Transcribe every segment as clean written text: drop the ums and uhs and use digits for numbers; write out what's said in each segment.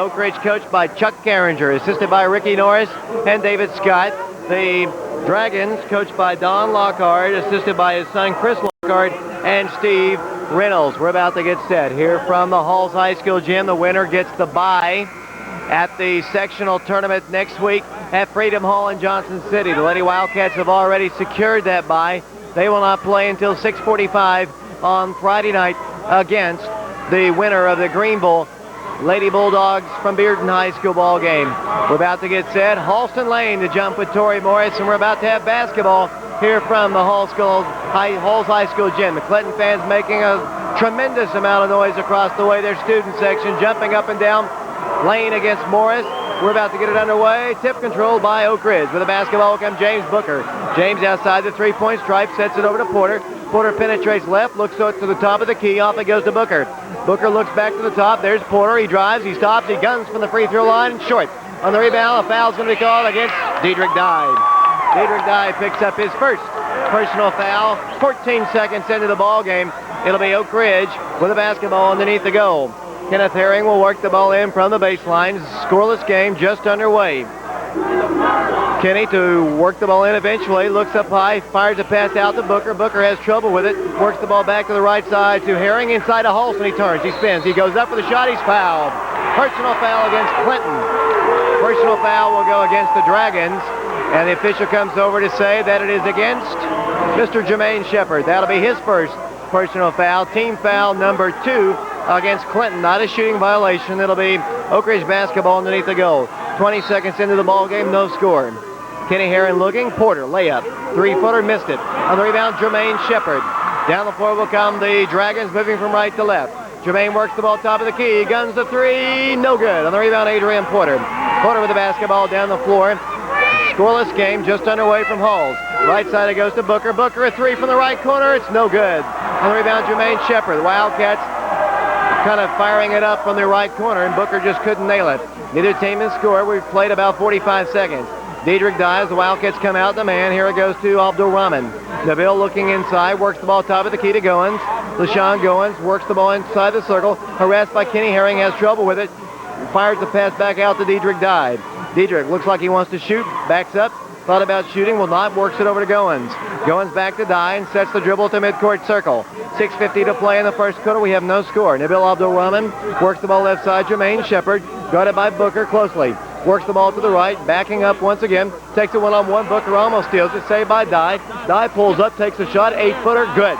Oak Ridge coached by Chuck Carringer, assisted by Ricky Norris and David Scott. The Dragons coached by Don Lockard, assisted by his son Chris Lockard and Steve Reynolds. We're about to get set here from the Halls High School gym. The winner gets the bye at the sectional tournament next week at Freedom Hall in Johnson City. The Lady Wildcats have already secured that bye. They will not play until 6:45 on Friday night against the winner of the Greenville Lady Bulldogs from Bearden High School ball game. We're about to get set. Halston Lane to jump with Tori Morris, and we're about to have basketball here from the Halls High School gym. The Clinton fans making a tremendous amount of noise across the way. Their student section jumping up and down. Lane against Morris. We're about to get it underway. Tip controlled by Oak Ridge. With the basketball will come James Booker. James outside the three-point stripe, sets it over to Porter. Porter penetrates left, looks to the top of the key. Off it goes to Booker. Booker looks back to the top. There's Porter. He drives, he stops, he guns from the free throw line. Short. On the rebound, a foul's going to be called against Diedrich Dye. Diedrich Dye picks up his first personal foul. 14 seconds into the ball game. It'll be Oak Ridge with the basketball underneath the goal. Kenneth Herring will work the ball in from the baseline. Scoreless game just underway. Kenny to work the ball in eventually. Looks up high, fires a pass out to Booker. Booker has trouble with it. Works the ball back to the right side to Herring inside a Halston. He turns, he spins, he goes up for the shot. He's fouled. Personal foul against Clinton. Personal foul will go against the Dragons. And the official comes over to say that it is against Mr. Jermaine Shephard. That'll be his first personal foul. Team foul number 2 against Clinton. Not a shooting violation. It'll be Oak Ridge basketball underneath the goal. 20 seconds into the ball game, no score. Kenny Herring looking. Porter, layup. Three-footer, missed it. On the rebound, Jermaine Shephard. Down the floor will come the Dragons, moving from right to left. Jermaine works the ball top of the key. Guns the three. No good. On the rebound, Adrian Porter. Porter with the basketball down the floor. Scoreless game just underway from Halls. Right side it goes to Booker. Booker a three from the right corner. It's no good. On the rebound, Jermaine Shephard. The Wildcats kind of firing it up from the right corner, and Booker just couldn't nail it. Neither team has scored. We've played about 45 seconds. Diedrich Dye, the Wildcats come out the man. Here it goes to Abdul Rahman. Nabil looking inside, works the ball top of the key to Goins. LaShawn Goins works the ball inside the circle. Harassed by Kenny Herring, has trouble with it. Fires the pass back out to Diedrich Dye. Diedrich looks like he wants to shoot, backs up. Thought about shooting, will not, works it over to Goins. Goins back to Dye and sets the dribble to midcourt circle. 6:50 to play in the first quarter. We have no score. Nabil Abdul-Rahman works the ball left side. Jermaine Shephard guarded by Booker closely. Works the ball to the right, backing up once again. Takes it one-on-one. Booker almost steals it. Saved by Dye. Dye pulls up, takes a shot. 8-footer, good.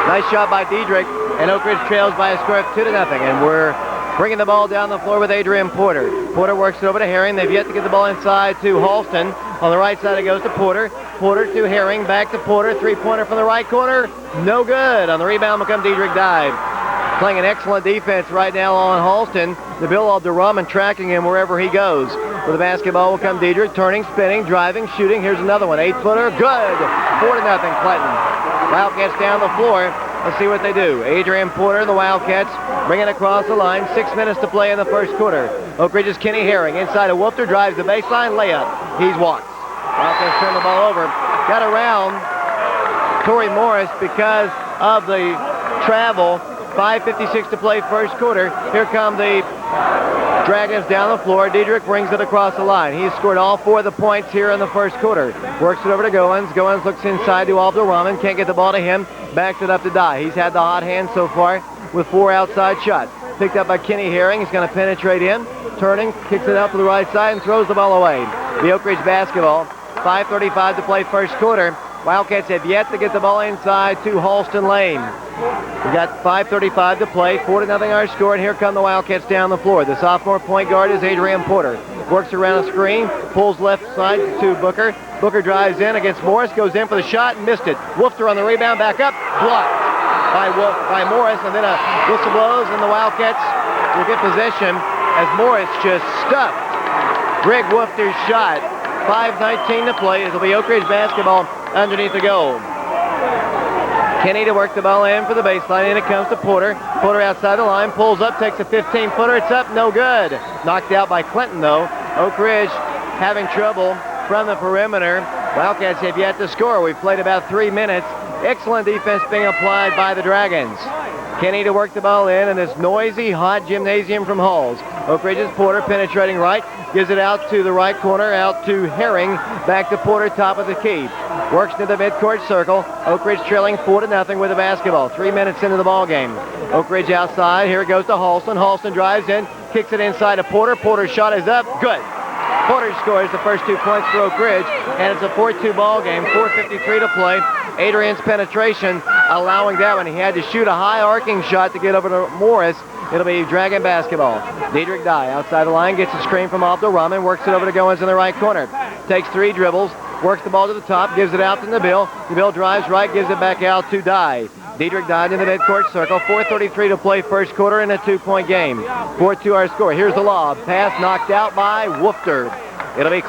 Nice shot by Diedrich, and Oak Ridge trails by a score of 2-0. And we're bringing the ball down the floor with Adrian Porter. Porter works it over to Herring. They've yet to get the ball inside to Halston. On the right side it goes to Porter. Porter to Herring. Back to Porter. Three-pointer from the right corner. No good. On the rebound will come Diedrich Dye. Playing an excellent defense right now on Halston. Nabil Abdul-Rahman tracking him wherever he goes. With the basketball will come Diedrich. Turning, spinning, driving, shooting. Here's another one. 8-footer. Good. 4-0 Clinton. Wildcats down the floor. Let's see what they do. Adrian Porter and the Wildcats bring it across the line. 6 minutes to play in the first quarter. Oak Ridge's Kenny Herring inside a Woofter, drives the baseline, layup. He's walked. Wildcats turn the ball over. Got around Tori Morris because of the travel. 5:56 to play first quarter. Here come the Dragons down the floor. Diedrich brings it across the line. He's scored all 4 of the points here in the first quarter. Works it over to Goins. Goins looks inside to Abdul-Rahman. Can't get the ball to him. Backs it up to Dye. He's had the hot hand so far with 4 outside shots. Picked up by Kenny Herring. He's going to penetrate in. Turning, kicks it out to the right side and throws the ball away. The Oak Ridge basketball. 5:35 to play first quarter. Wildcats have yet to get the ball inside to Halston Lane. We've got 5:35 to play. 4-0 our score, and here come the Wildcats down the floor. The sophomore point guard is Adrian Porter. Works around a screen, pulls left side to Booker. Booker drives in against Morris, goes in for the shot, and missed it. Woofter on the rebound, back up, blocked by Morris, and then a whistle blows, and the Wildcats will get possession as Morris just stuffed Greg Woofter's shot. 5:19 to play. It'll be Oak Ridge basketball underneath the goal. Kenny to work the ball in for the baseline, and it comes to Porter. Porter outside the line, pulls up, takes a 15-footer. It's up, no good. Knocked out by Clinton, though. Oak Ridge having trouble from the perimeter. Wildcats have yet to score. We've played about 3 minutes. Excellent defense being applied by the Dragons. Kenny to work the ball in this noisy, hot gymnasium from Halls. Oak Ridge's Porter penetrating right, gives it out to the right corner, out to Herring, back to Porter, top of the key. Works to the midcourt circle. Oak Ridge trailing 4-0 with the basketball. 3 minutes into the ball game. Oak Ridge outside. Here it goes to Halston. Halston drives in, kicks it inside to Porter. Porter's shot is up. Good. Porter scores the first 2 points for Oak Ridge, and it's a 4-2 ball game. 4:53 to play. Adrian's penetration allowing that one. He had to shoot a high arcing shot to get over to Morris. It'll be Dragon basketball. Diedrich Dye outside the line, gets a screen from Abdul Rahman, works it over to Goins in the right corner. Takes 3 dribbles, works the ball to the top, gives it out to Nabil. Nabil drives right, gives it back out to Dye. Diedrich Dye in the midcourt circle. 4:33 to play first quarter in a 2-point game. 4-2 our score. Here's the lob. Pass knocked out by Woofter. It'll be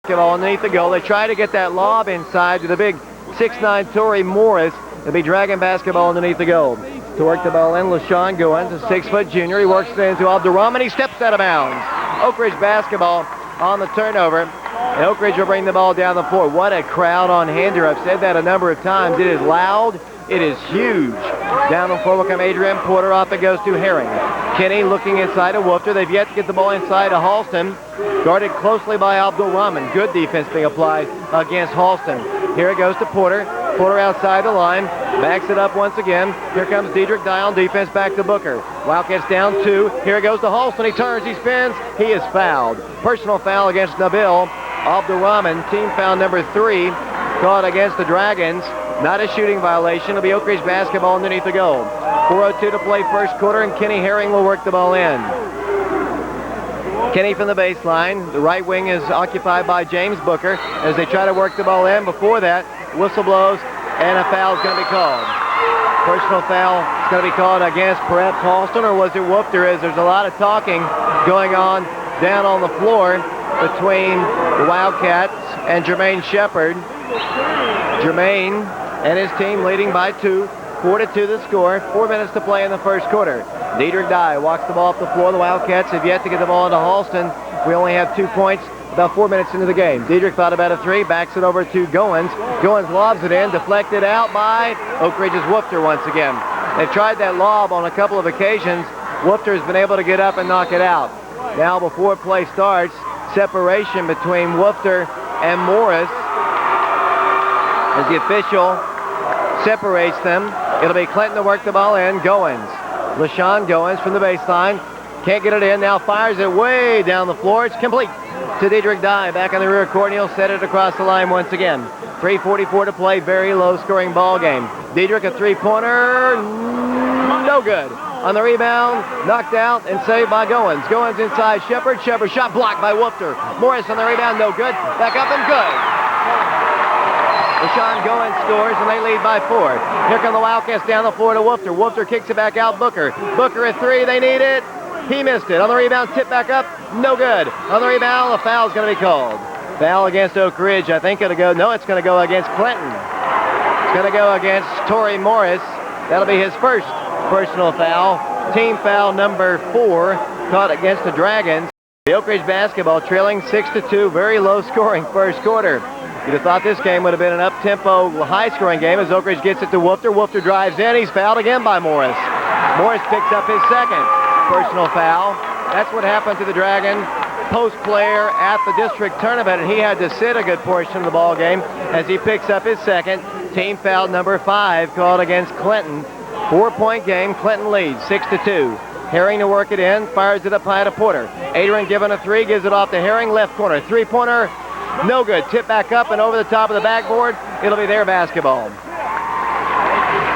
basketball underneath the goal. They try to get that lob inside to the big 6'9" Torrey Morris. It'll be Dragon basketball underneath the goal. To work the ball in, LaShawn Goins, a 6-foot junior. He works it into Abdurrahman. He steps out of bounds. Oak Ridge basketball on the turnover. And Oak Ridge will bring the ball down the floor. What a crowd on hand here. I've said that a number of times. It is loud. It is huge. Down the floor will come Adrian Porter. Off it goes to Herring. Kenny looking inside of Woofter. They've yet to get the ball inside of Halston. Guarded closely by Abdul Rahman. Good defense being applied against Halston. Here it goes to Porter. Porter outside the line. Backs it up once again. Here comes Diedrich Dye on defense. Back to Booker. Wildcats down 2. Here it goes to Halston. He turns. He spins. He is fouled. Personal foul against Nabil Abdul Rahman. Team foul number 3. Caught against the Dragons. Not a shooting violation. It'll be Oak Ridge basketball underneath the goal. 4:02 to play first quarter, and Kenny Herring will work the ball in. Kenny from the baseline. The right wing is occupied by James Booker as they try to work the ball in. Before that, whistle blows, and a foul is going to be called. Personal foul is going to be called against perhaps Halston, or was it Woofter? As there's a lot of talking going on down on the floor between the Wildcats and Jermaine Shephard. Jermaine and his team leading by 2. 4-2 the score. 4 minutes to play in the first quarter. Diedrich Dye walks the ball up the floor. The Wildcats have yet to get the ball into Halston. We only have 2 points about 4 minutes into the game. Diedrich thought about a 3, backs it over to Goins. Goins lobs it in, deflected out by Oak Ridge's Woofter once again. They've tried that lob on a couple of occasions. Woofter has been able to get up and knock it out. Now before play starts, separation between Woofter and Morris as the official separates them. It'll be Clinton to work the ball in. Goins. LaShawn Goins from the baseline. Can't get it in. Now fires it way down the floor. It's complete to Diedrich Dye. Back on the rear court, and he'll set it across the line once again. 3:44 to play. Very low-scoring ball game. Diedrich a three-pointer. No good. On the rebound, knocked out and saved by Goins. Goins inside Shephard. Shephard shot blocked by Woofter. Morris on the rebound. No good. Back up and good. LaShawn Goins scores, and they lead by 4. Here come the Wildcats down the floor to Woofter. Woofter kicks it back out. Booker. Booker at 3. They need it. He missed it. On the rebound, tip back up. No good. On the rebound, a foul is going to be called. Foul against Oak Ridge. I think it'll go. No, it's going to go against Clinton. It's going to go against Torrey Morris. That'll be his first personal foul. Team foul number 4 caught against the Dragons. The Oak Ridge basketball trailing 6-2. Very low scoring first quarter. You'd have thought this game would have been an up-tempo, high-scoring game as Oak Ridge gets it to Woofter. Woofter drives in. He's fouled again by Morris. Morris picks up his second personal foul. That's what happened to the Dragon post player at the district tournament, and he had to sit a good portion of the ball game as he picks up his second. Team foul number 5 called against Clinton. 4-point game. Clinton leads 6-2. Herring to work it in. Fires it up high to Porter. Adrian given a 3. Gives it off to Herring. Left corner. Three-pointer. No good. Tip back up and over the top of the backboard. It'll be their basketball.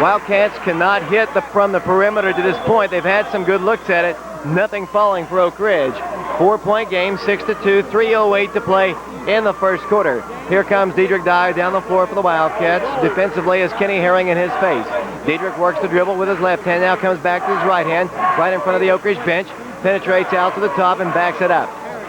Wildcats cannot hit from the perimeter to this point. They've had some good looks at it. Nothing falling for Oak Ridge. 4-point game, 6-2, 3:08 to play in the first quarter. Here comes Diedrich Dye down the floor for the Wildcats. Defensively is Kenny Herring in his face. Diedrich works the dribble with his left hand, now comes back to his right hand, right in front of the Oak Ridge bench, penetrates out to the top and backs it up.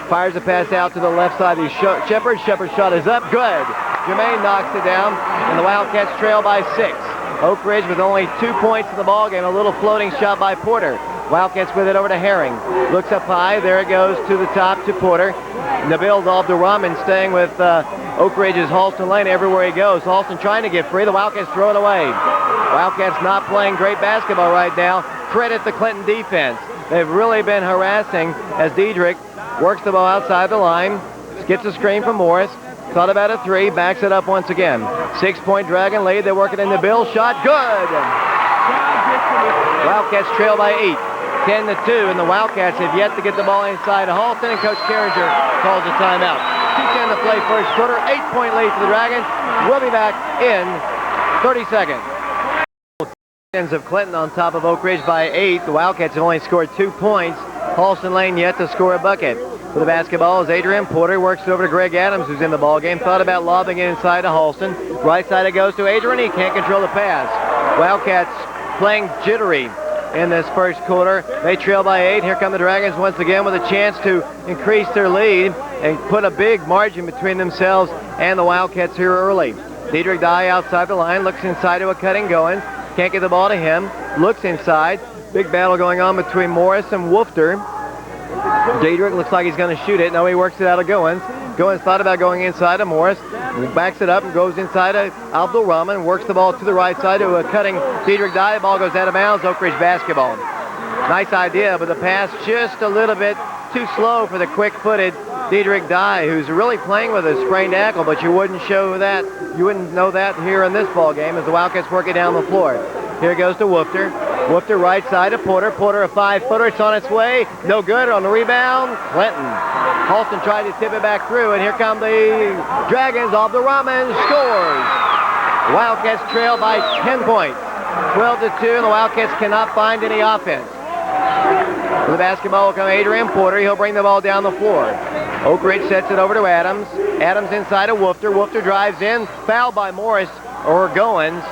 Fires a pass out to the left side of Shephard. Shephard's shot is up, good. Jermaine knocks it down, and the Wildcats trail by 6. Oak Ridge with only 2 points in the ballgame. A little floating shot by Porter. Wildcats with it over to Herring. Looks up high. There it goes to the top to Porter. Nabil Abdurrahman staying with Oak Ridge's Halston Lane everywhere he goes. Halston trying to get free. The Wildcats throw it away. Wildcats not playing great basketball right now. Credit the Clinton defense. They've really been harassing as Diedrich works the ball outside the line, gets a screen from Morris, thought about a three, backs it up once again. 6-point Dragon lead. They're working in the Bill shot. Good! Wildcats trail by 8. 10-2, and the Wildcats have yet to get the ball inside of Halston, and Coach Carringer calls a timeout. 2:10 to play first quarter. 8-point lead for the Dragons. We'll be back in 30 seconds. Of Clinton on top of Oak Ridge by 8. The Wildcats have only scored 2 points. Halston Lane yet to score a bucket. For the basketball is Adrian Porter. Works it over to Greg Adams, who's in the ball game. Thought about lobbing it inside to Halston. Right side it goes to Adrian. He can't control the pass. Wildcats playing jittery in this first quarter. They trail by 8. Here come the Dragons once again with a chance to increase their lead and put a big margin between themselves and the Wildcats here early. Diedrich Dye outside the line, looks inside to a cutting Goins. Can't get the ball to him. Looks inside. Big battle going on between Morris and Woofter. Diedrich looks like he's going to shoot it. No, he works it out of Goins. Goins thought about going inside of Morris. He backs it up and goes inside of Abdul Rahman. Works the ball to the right side to a cutting Diedrich Dye. The ball goes out of bounds. Oak Ridge basketball. Nice idea, but the pass just a little bit too slow for the quick-footed Diedrich Dye, who's really playing with a sprained ankle, but you wouldn't show that. You wouldn't know that here in this ball game as the Wildcats work it down the floor. Here goes to Woofter. Woofter right side to Porter. Porter a 5-footer. It's on its way. No good on the rebound. Clinton. Halston tried to tip it back through, and here come the Dragons. Off the Rahman scores. The Wildcats trail by 10 points. 12-2, and the Wildcats cannot find any offense. For the basketball will come Adrian Porter. He'll bring the ball down the floor. Oak Ridge sets it over to Adams. Adams inside of Woofter. Woofter drives in. Fouled by Morris or Goins.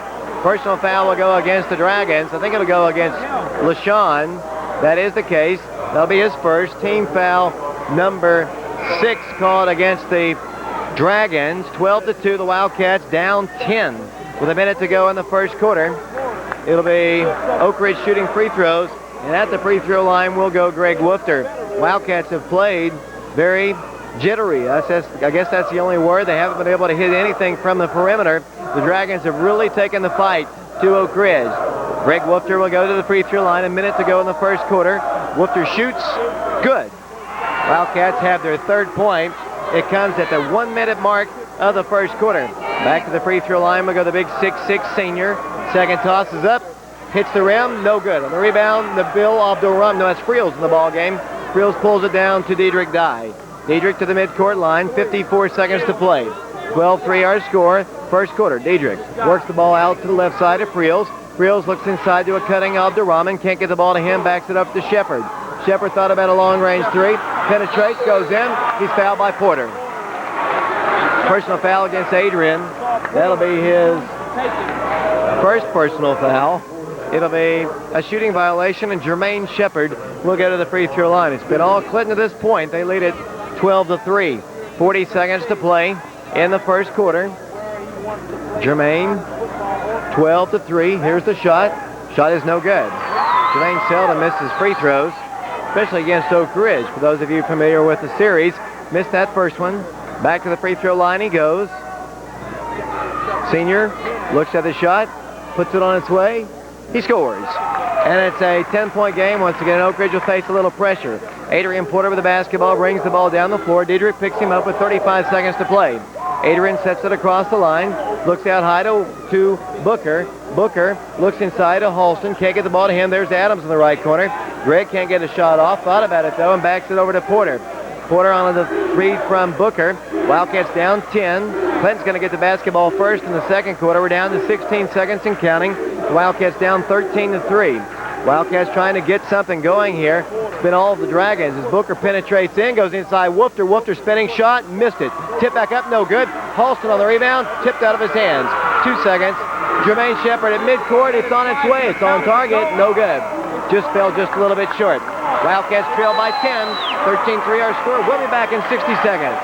Personal foul will go against the Dragons. I think it'll go against LaShawn. That is the case. That'll be his first. Team foul number 6 called against the Dragons. 12-2, the Wildcats down 10 with a minute to go in the first quarter. It'll be Oak Ridge shooting free throws, and at the free throw line will go Greg Woofter. Wildcats have played very jittery. I guess that's the only word. They haven't been able to hit anything from the perimeter. The Dragons have really taken the fight to Oak Ridge. Greg Woofter will go to the free throw line. A minute to go in the first quarter. Woofter shoots. Good. Wildcats have their third point. It comes at the 1-minute mark of the first quarter. Back to the free throw line will go the big 6'6" senior. Second toss is up. Hits the rim. No good. On the rebound, the Bill Abdul Rahman. No, that's Friels in the ball game. Friels pulls it down to Diedrich Dye. Diedrich to the midcourt line. 54 seconds to play. 12-3 our score. First quarter. Diedrich works the ball out to the left side of Friels. Friels looks inside to a cutting Abdul Rahman. Can't get the ball to him. Backs it up to Shephard. Shephard thought about a long-range three. Penetrates. Goes in. He's fouled by Porter. Personal foul against Adrian. That'll be his first personal foul. It'll be a shooting violation, and Jermaine Shephard will go to the free throw line. It's been all Clinton to this point. They lead it 12-3. 40 seconds to play in the first quarter. Jermaine, 12-3. Here's the shot. Shot is no good. Jermaine seldom misses free throws, especially against Oak Ridge. For those of you familiar with the series, missed that first one. Back to the free throw line he goes. Senior looks at the shot, puts it on its way. He scores. And it's a 10-point game. Once again, Oak Ridge will face a little pressure. Adrian Porter with the basketball, brings the ball down the floor. Diedrich picks him up with 35 seconds to play. Adrian sets it across the line, looks out high to Booker. Booker looks inside to Halston. Can't get the ball to him. There's Adams in the right corner. Greg can't get a shot off. Thought about it, though, and backs it over to Porter. Porter on the read from Booker. Wildcats down 10. Clinton's going to get the basketball first in the second quarter. We're down to 16 seconds and counting. The Wildcats down 13-3. Wildcats trying to get something going here. It's been all of the Dragons as Booker penetrates in, goes inside Woofter. Woofter spinning shot, missed it. Tip back up, no good. Halston on the rebound, tipped out of his hands. 2 seconds. Jermaine Shephard at midcourt. It's on its way. It's on target. No good. Just fell just a little bit short. Wildcats trail by 10. 13-3 our score. We'll be back in 60 seconds.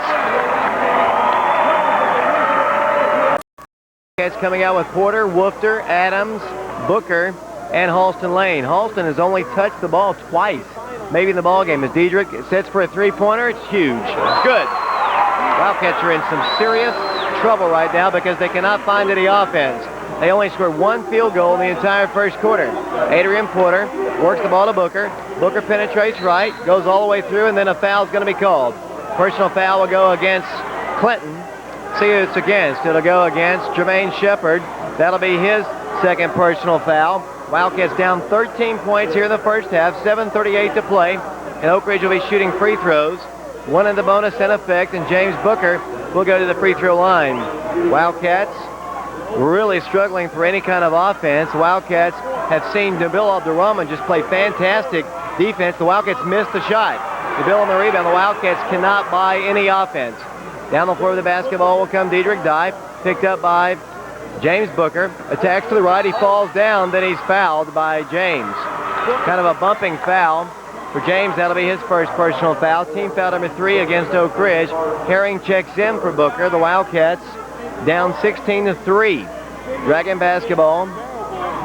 Wildcats coming out with Porter, Woofter, Adams, Booker, and Halston Lane. Halston has only touched the ball twice, maybe in the ball game. As Diedrich sets for a three-pointer, it's huge. Good. Wildcats are in some serious trouble right now because they cannot find any offense. They only scored one field goal in the entire first quarter. Adrian Porter works the ball to Booker. Booker penetrates right, goes all the way through, and then a foul is going to be called. Personal foul will go against Clinton. See who it's against. It'll go against Jermaine Shephard. That'll be his second personal foul. Wildcats down 13 points here in the first half, 7:38 to play. And Oak Ridge will be shooting free throws. One in the bonus in effect, and James Booker will go to the free throw line. Wildcats really struggling for any kind of offense. Wildcats have seen Nabil Abdurrahman just play fantastic defense. The Wildcats missed the shot. Nabil on the rebound. The Wildcats cannot buy any offense. Down the floor with the basketball will come Diedrich Dye, picked up by James Booker. Attacks to the right. He falls down. Then he's fouled by James. Kind of a bumping foul for James. That'll be his first personal foul. Team foul number 3 against Oak Ridge. Herring checks in for Booker. The Wildcats down 16-3. Dragon basketball.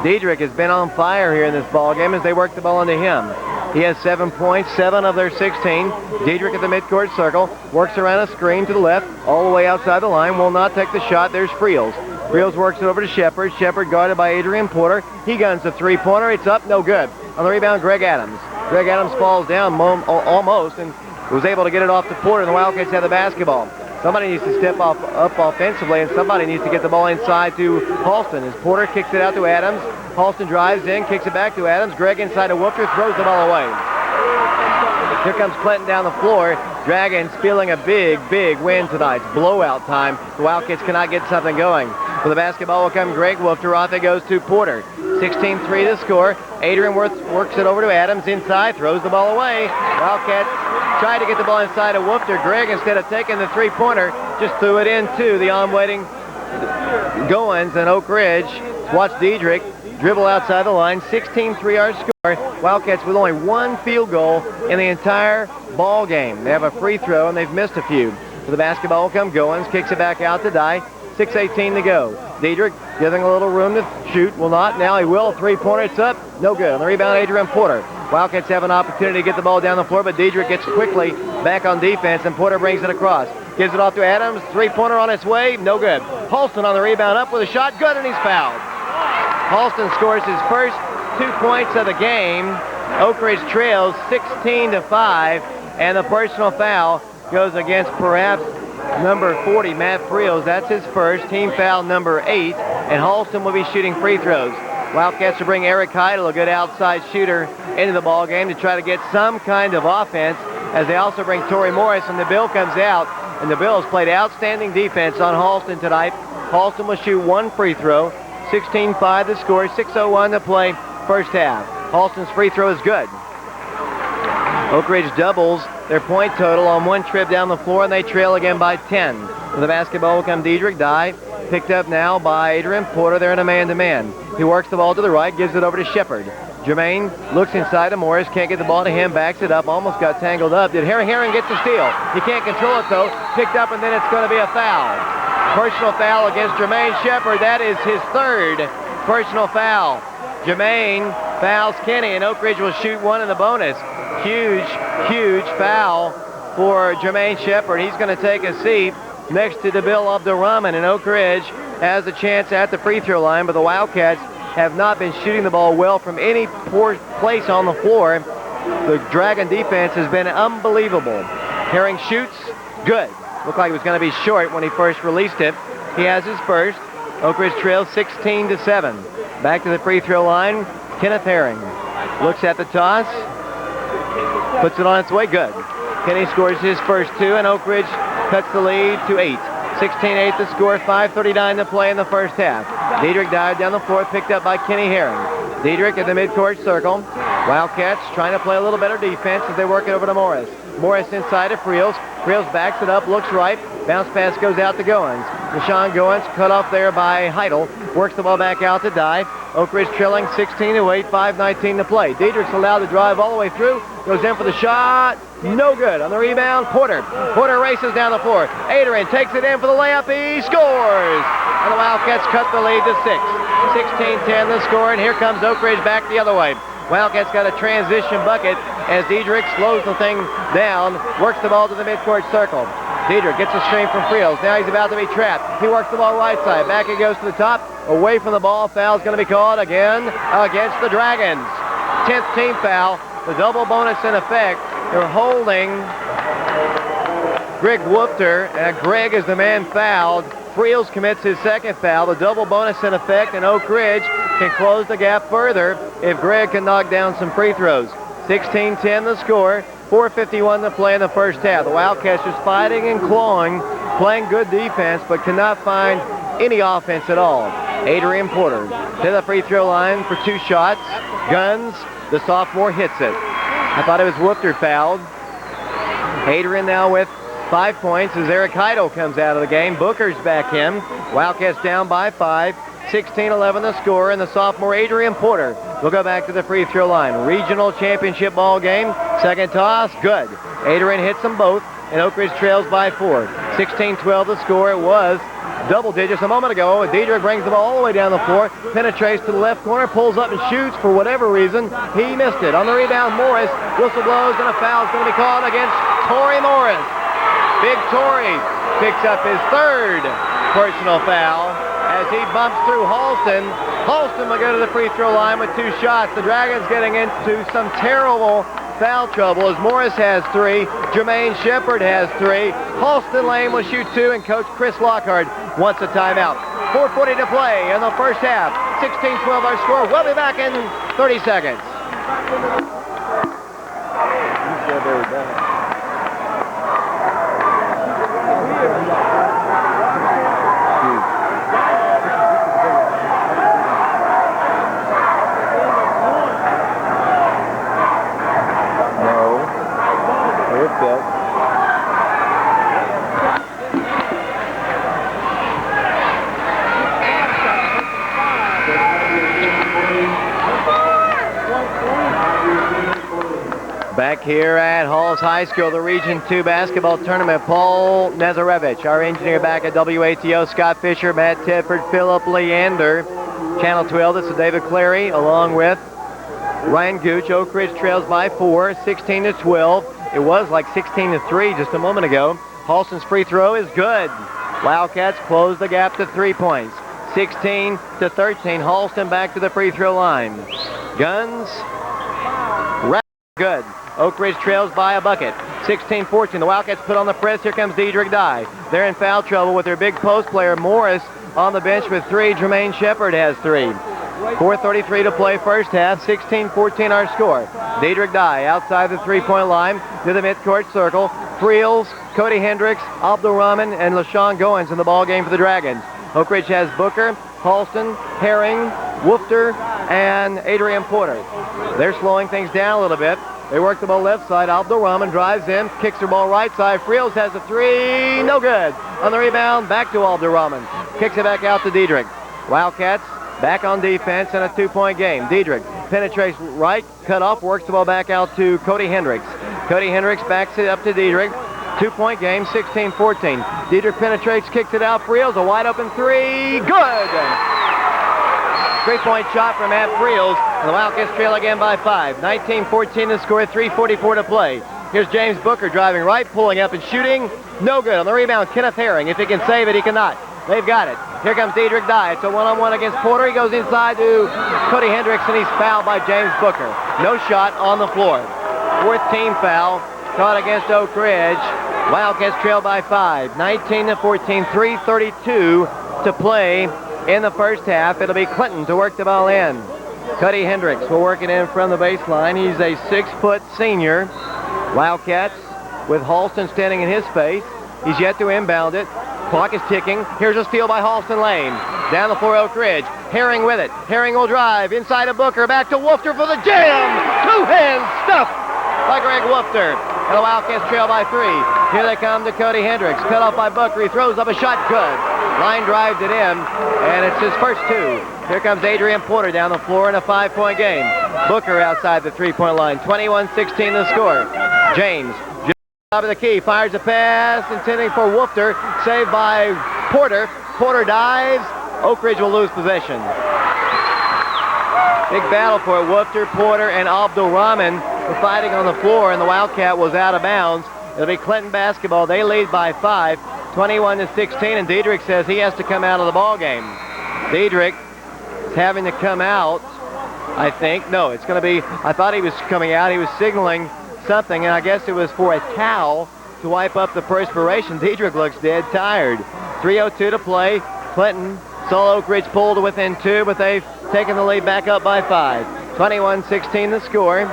Diedrich has been on fire here in this ball game as they work the ball into him. He has 7 points, 7 of their 16. Diedrich at the midcourt circle, works around a screen to the left, all the way outside the line, will not take the shot. There's Friels. Friels works it over to Shephard. Shephard guarded by Adrian Porter. He guns the three-pointer. It's up, no good. On the rebound, Greg Adams. Greg Adams falls down almost and was able to get it off to Porter, and the Wildcats have the basketball. Somebody needs to step up offensively, and somebody needs to get the ball inside to Halston. As Porter kicks it out to Adams, Halston drives in, kicks it back to Adams. Greg inside to Woofter, throws the ball away. Here comes Clinton down the floor. Dragons feeling a big win tonight. It's blowout time. The Wildcats cannot get something going. For the basketball will come Greg Woofter. Off it goes to Porter. 16-3 to score. Adrian works it over to Adams inside, throws the ball away. Wildcats tried to get the ball inside of Woofter. Greg, instead of taking the three-pointer, just threw it into the on-waiting Goins and Oak Ridge. Watch Diedrich dribble outside the line. 16-3 our score. Wildcats with only one field goal in the entire ball game. They have a free throw, and they've missed a few. For the basketball will come Goins, kicks it back out to Dye. 6:18 to go. Diedrich giving a little room to shoot. Will not. Now he will. Three-pointer. It's up. No good. On the rebound, Adrian Porter. Wildcats have an opportunity to get the ball down the floor, but Diedrich gets quickly back on defense, and Porter brings it across. Gives it off to Adams. Three-pointer on its way. No good. Halston on the rebound, up with a shot. Good, and he's fouled. Halston scores his first 2 points of the game. Oak Ridge trails 16-5, and the personal foul goes against perhaps number 40, Matt Friels. That's his first. Team foul number 8, and Halston will be shooting free throws. Wildcats will bring Eric Heidel, a good outside shooter, into the ball game to try to get some kind of offense, as they also bring Torrey Morris, and Nabil comes out, and Nabil has played outstanding defense on Halston tonight. Halston will shoot one free throw. 16-5 the score, 6:01 to play first half. Halston's free throw is good. Oak Ridge doubles their point total on one trip down the floor, and they trail again by 10. For the basketball will come Diedrich Dye, picked up now by Adrian Porter. They're in a man-to-man. He works the ball to the right, gives it over to Shephard. Jermaine looks inside to Morris, can't get the ball to him, backs it up, almost got tangled up. Did Herring gets the steal. He can't control it though. Picked up, and then it's going to be a foul. Personal foul against Jermaine Shephard. That is his third personal foul. Jermaine fouls Kenny, and Oak Ridge will shoot one in the bonus. Huge foul for Jermaine Shephard. He's going to take a seat next to Nabil Abdurrahman, and Oak Ridge has a chance at the free throw line, but the Wildcats have not been shooting the ball well from any place on the floor. The Dragon defense has been unbelievable. Herring shoots, good. Looked like it was going to be short when he first released it. He has his first. Oak Ridge trails 16-7. Back to the free throw line, Kenneth Herring. Looks at the toss, puts it on its way, good. Kenny scores his first two, and Oak Ridge cuts the lead to 8. 16-8 the score, 5:39 to play in the first half. Diedrich dived down the floor, picked up by Kenny Herring. Diedrich at the midcourt circle. Wildcats trying to play a little better defense as they work it over to Morris. Morris inside to Friels. Friels backs it up, looks right. Bounce pass goes out to Goins. Rashawn Goins cut off there by Heidel. Works the ball back out to Dye. Oak Ridge trailing 16-8, 5:19 to play. Diedrich's allowed to drive all the way through. Goes in for the shot. No good. On the rebound, Porter. Porter races down the floor. Adrian takes it in for the layup. He scores! And the Wildcats cut the lead to 6. 16-10 the score, and here comes Oak Ridge back the other way. Wildcats got a transition bucket as Diedrich slows the thing down, works the ball to the midcourt circle. Diedrich gets a stream from Friels. Now he's about to be trapped. He works the ball right side. Back he goes to the top. Away from the ball. Foul's going to be called again against the Dragons. 10th team foul. The double bonus in effect. They're holding Greg Woofter. Greg is the man fouled. Friels commits his second foul. The double bonus in effect, and Oak Ridge can close the gap further if Greg can knock down some free throws. 16-10 the score. 4:51 to play in the first half. The Wildcats just fighting and clawing, playing good defense, but cannot find any offense at all. Adrian Porter to the free throw line for 2 shots. Guns, the sophomore hits it. I thought it was Woofter fouled. Adrian now with 5 points as Eric Heidel comes out of the game. Booker's back in. Wildcats down by 5. 16-11 the score, and the sophomore Adrian Porter will go back to the free throw line. Regional championship ball game. Second toss, good. Adrian hits them both, and Oak Ridge trails by 4. 16-12 the score. It was double digits a moment ago. Diedrich brings the ball all the way down the floor, penetrates to the left corner, pulls up and shoots. For whatever reason, he missed it. On the rebound, Morris. Whistle blows, and a foul is going to be called against Torrey Morris. Big Torrey picks up his 3rd personal foul as he bumps through Halston. Halston will go to the free throw line with 2 shots. The Dragons getting into some terrible foul trouble as Morris has 3. Jermaine Shephard has 3. Halston Lane will shoot 2, and Coach Chris Lockard wants a timeout. 4:40 to play in the first half. 16-12 our score. We'll be back in 30 seconds. Back here at Halls High School, the Region 2 basketball tournament. Paul Nazarevich, our engineer back at WATO, Scott Fisher, Matt Tedford, Philip Leander. Channel 12, this is David Clary, along with Ryan Gooch. Oak Ridge trails by 4, 16-12. It was like 16-3 just a moment ago. Halston's free throw is good. Wildcats close the gap to 3 points. 16-13, Halston back to the free throw line. Guns, good. Oak Ridge trails by a bucket. 16-14. The Wildcats put on the press. Here comes Diedrich Dye. They're in foul trouble with their big post player, Morris, on the bench with 3. Jermaine Shephard has 3. 4:33 to play first half. 16-14 our score. Diedrich Dye outside the three-point line to the midcourt circle. Friels, Cody Hendricks, Abdul Rahman, and LaShawn Goins in the ball game for the Dragons. Oak Ridge has Booker, Halston, Herring, Woofter, and Adrian Porter. They're slowing things down a little bit. They work the ball left side. Abdul Rahman drives in, kicks the ball right side. Friels has a 3, no good. On the rebound, back to Abdul Rahman. Kicks it back out to Diedrich. Wildcats back on defense in a 2-point game. Diedrich penetrates right, cut off, works the ball back out to Cody Hendricks. Cody Hendricks backs it up to Diedrich. 2-point game, 16-14. Diedrich penetrates, kicks it out. Friels, a wide open 3, good! 3-point shot from Matt Friels, and the Wildcats trail again by 5. 19-14 to score, 3:44 to play. Here's James Booker driving right, pulling up and shooting. No good. On the rebound, Kenneth Herring. If he can save it, he cannot. They've got it. Here comes Diedrich Dye. It's a one-on-one against Porter. He goes inside to Cody Hendricks, and he's fouled by James Booker. No shot on the floor. 4th team foul caught against Oak Ridge. Wildcats trail by 5. 19-14, 3:32 to play in the first half. It'll be Clinton to work the ball in. Cody Hendricks will work it in from the baseline. He's a 6-foot senior. Wildcats with Halston standing in his face. He's yet to inbound it. Clock is ticking. Here's a steal by Halston Lane. Down the floor, Oak Ridge. Herring with it. Herring will drive inside of Booker. Back to Woofter for the jam. 2 hands stuffed by Greg Woofter. And the Wildcats trail by 3. Here they come to Cody Hendricks. Cut off by Booker. He throws up a shot. Good. Line drives it in, and it's his first 2. Here comes Adrian Porter down the floor in a 5-point game. Booker outside the 3-point line. 21-16 the score. James, top of the key, fires a pass, intending for Woofter. Saved by Porter. Porter dives. Oak Ridge will lose possession. Big battle for it. Woofter, Porter, and Abdul Rahman were fighting on the floor, and the Wildcat was out of bounds. It'll be Clinton basketball. They lead by 5, 21-16, and Diedrich says he has to come out of the ball game. Diedrich is having to come out, I think. No, it's going to be, I thought he was coming out. He was signaling something, and I guess it was for a towel to wipe up the perspiration. Diedrich looks dead tired. 3:02 to play. Clinton saw Oak Ridge pull to within 2, but they've taken the lead back up by 5. 21-16 the score.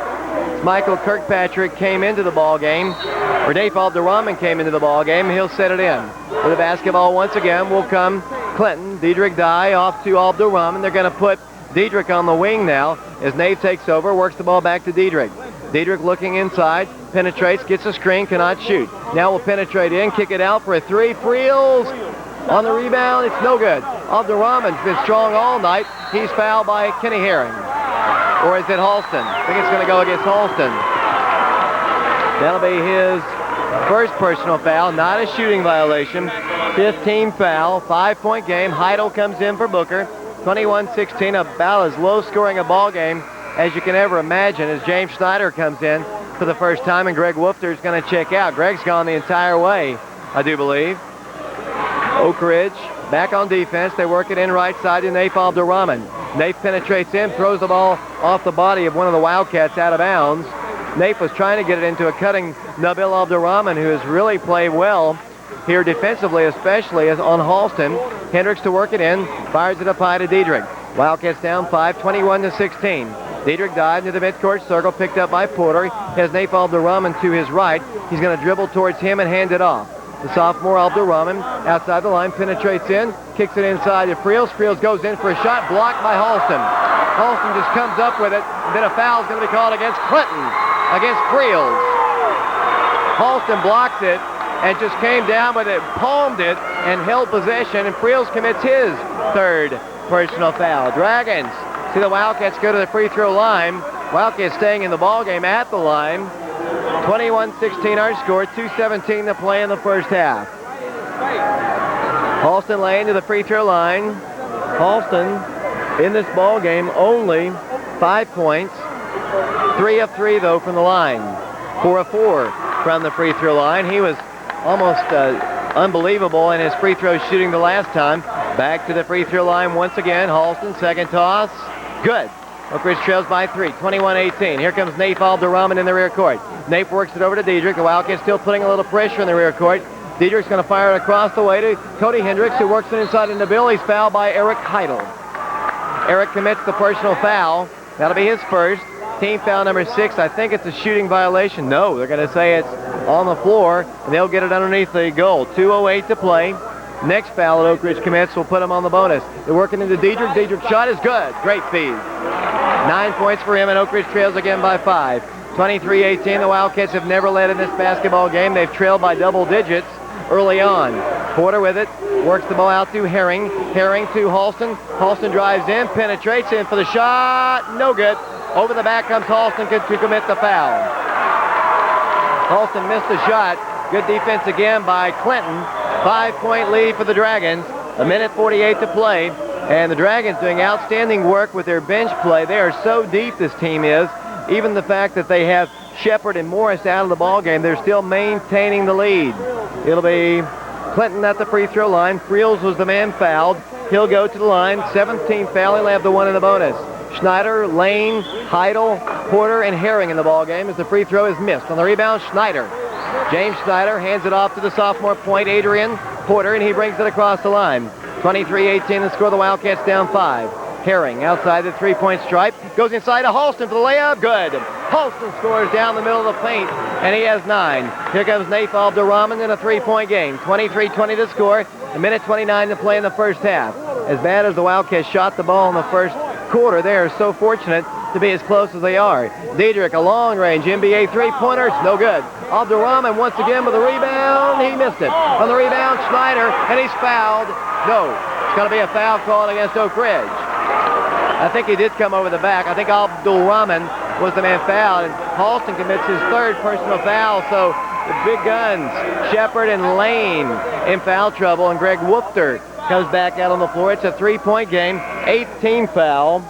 Michael Kirkpatrick came into the ball game. Or Dave Abdurrahman came into the ball game. He'll set it in. For the basketball once again will come Clinton. Diedrich Dye off to Abdurrahman. They're going to put Diedrich on the wing now as Nave takes over, works the ball back to Diedrich. Diedrich looking inside, penetrates, gets a screen, cannot shoot. Now will penetrate in, kick it out for a 3. Friels on the rebound. It's no good. Abdurrahman's been strong all night. He's fouled by Kenny Herring. Or is it Halston? I think it's going to go against Halston. That'll be his first personal foul, not a shooting violation. 15 foul, 5-point game. Heidel comes in for Booker. 21-16, about as low scoring a ball game as you can ever imagine, as James Schneider comes in for the first time, and Greg Woofter is going to check out. Greg's gone the entire way, I do believe. Oak Ridge back on defense. They work it in right side to Naif Abdurrahman. Naif penetrates in, throws the ball off the body of one of the Wildcats out of bounds. Naif was trying to get it into a cutting Nabil Abdurrahman, who has really played well here defensively, especially as on Halston. Hendricks to work it in, fires it up high to Diedrich. Wildcats down 5, 21-16. Diedrich dives into the midcourt circle, picked up by Porter. Has Naif Abdurrahman to his right. He's going to dribble towards him and hand it off. The sophomore Abdurrahman outside the line, penetrates in, kicks it inside to Friels. Friels goes in for a shot, blocked by Halston. Halston just comes up with it, and then a foul is going to be called against Clinton, against Friels. Halston blocks it and just came down with it, palmed it, and held possession, and Friels commits his third personal foul. Dragons see the Wildcats go to the free throw line. Wildcats staying in the ball game at the line. 21-16 our score, 2:17 to play in the first half. Halston Lane to the free throw line. Halston in this ball game only 5 points. 3 of 3 though from the line. 4 of 4 from the free throw line. He was almost unbelievable in his free throw shooting the last time. Back to the free throw line once again. Halston, second toss. Good. Oak Ridge trails by 3, 21-18. Here comes Naif Abdurrahman in the rear court. Naif works it over to Diedrich. The Wildcats still putting a little pressure in the rear court. Diedrich's going to fire it across the way to Cody Hendricks, who works it inside into Bill. He's fouled by Eric Heidel. Eric commits the personal foul. That'll be his first. Team foul number 6. I think it's a shooting violation. No, they're going to say it's on the floor, and they'll get it underneath the goal. 2:08 to play. Next foul that Oak Ridge commits will put him on the bonus. They're working into Diedrich. Diedrich's shot is good. Great feed. 9 points for him, and Oak Ridge trails again by 5. 23-18. The Wildcats have never led in this basketball game. They've trailed by double digits early on. Porter with it. Works the ball out to Herring. Herring to Halston. Halston drives in, penetrates in for the shot. No good. Over the back comes Halston to commit the foul. Halston missed the shot. Good defense again by Clinton. 5-point lead for the Dragons. 1:48 to play. And the Dragons doing outstanding work with their bench play. They are so deep, this team is. Even the fact that they have Shephard and Morris out of the ball game, they're still maintaining the lead. It'll be Clinton at the free throw line. Friels was the man fouled. He'll go to the line. 17th foul. He'll have the one in the bonus. Schneider, Lane, Heidel, Porter, and Herring in the ball game as the free throw is missed. On the rebound, Schneider. James Schneider hands it off to the sophomore point, Adrian Porter, and he brings it across the line. 23-18 the score. The Wildcats down 5. Herring outside the three-point stripe. Goes inside to Halston for the layup. Good. Halston scores down the middle of the paint, and he has 9. Here comes Naif Abdurrahman in a three-point game. 23-20 to score. 1:29 to play in the first half. As bad as the Wildcats shot the ball in the first quarter, they are so fortunate to be as close as they are. Diedrich, a long-range NBA three-pointer. It's no good. Abdurrahman once again with a rebound. He missed it. On the rebound, Schneider, and he's fouled. No. It's going to be a foul called against Oak Ridge. I think he did come over the back. I think Abdurrahman was the man fouled, and Halston commits his third personal foul. So the big guns, Shephard and Lane, in foul trouble, and Greg Woofter comes back out on the floor. It's a three-point game, 18 foul.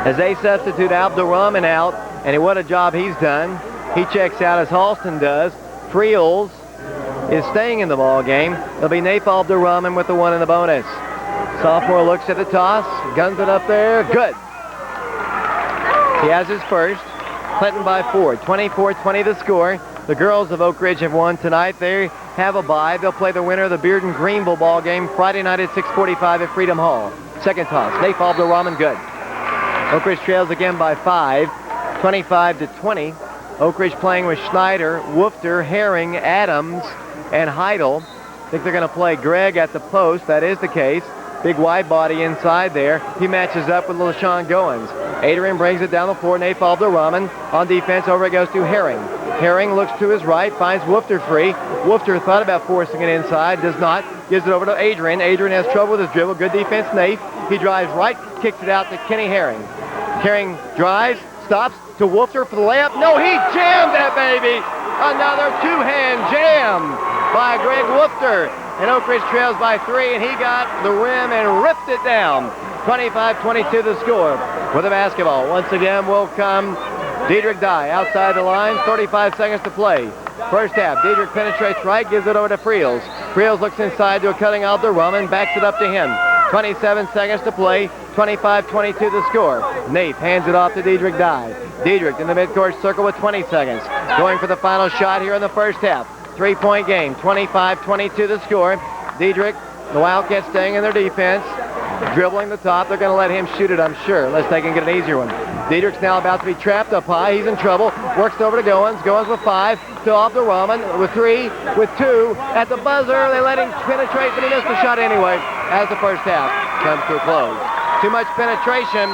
As they substitute Abdurrahman out, and what a job he's done. He checks out as Halston does. Friels is staying in the ball game. It'll be Naif Abdurrahman with the one in the bonus. Sophomore looks at the toss, guns it up there, good. He has his first. Clinton by 4, 24-20 the score. The girls of Oak Ridge have won tonight. They have a bye. They'll play the winner of the Bearden-Greenville ball game Friday night at 6:45 at Freedom Hall. Second toss, Naif Abdurrahman, good. Oak Ridge trails again by 5, 25-20. Oak Ridge playing with Schneider, Woofter, Herring, Adams, and Heidel. I think they're going to play Gregg at the post. That is the case. Big wide body inside there. He matches up with LaShawn Goins. Adrian brings it down the floor. Naif Abdurrahman on defense. Over it goes to Herring. Herring looks to his right, finds Woofter free. Woofter thought about forcing it inside, does not. Gives it over to Adrian. Adrian has trouble with his dribble. Good defense, Naif. He drives right, kicks it out to Kenny Herring. Herring drives, stops to Woofter for the layup. No, he jammed that baby. Another two-hand jam by Greg Woofter. And Oak Ridge trails by 3, and he got the rim and ripped it down. 25-22 the score. With the basketball, once again will come Diedrich Dye outside the line, 35 seconds to play. First half, Diedrich penetrates right, gives it over to Friels. Friels looks inside to a cutting Abdurrahman, backs it up to him. 27 seconds to play, 25-22 the score. Naif hands it off to Diedrich Dye. Diedrich in the midcourt circle with 20 seconds. Going for the final shot here in the first half. Three-point game, 25-22 the score. Diedrich, the Wildcats staying in their defense. Dribbling the top, they're going to let him shoot it, I'm sure, unless they can get an easier one. Diedrich's now about to be trapped up high. He's in trouble. Works over to Goins. Goins with 5 to Abdurrahman with 3, with 2. At the buzzer, they let him penetrate, but he missed the shot anyway as the first half comes to a close. Too much penetration.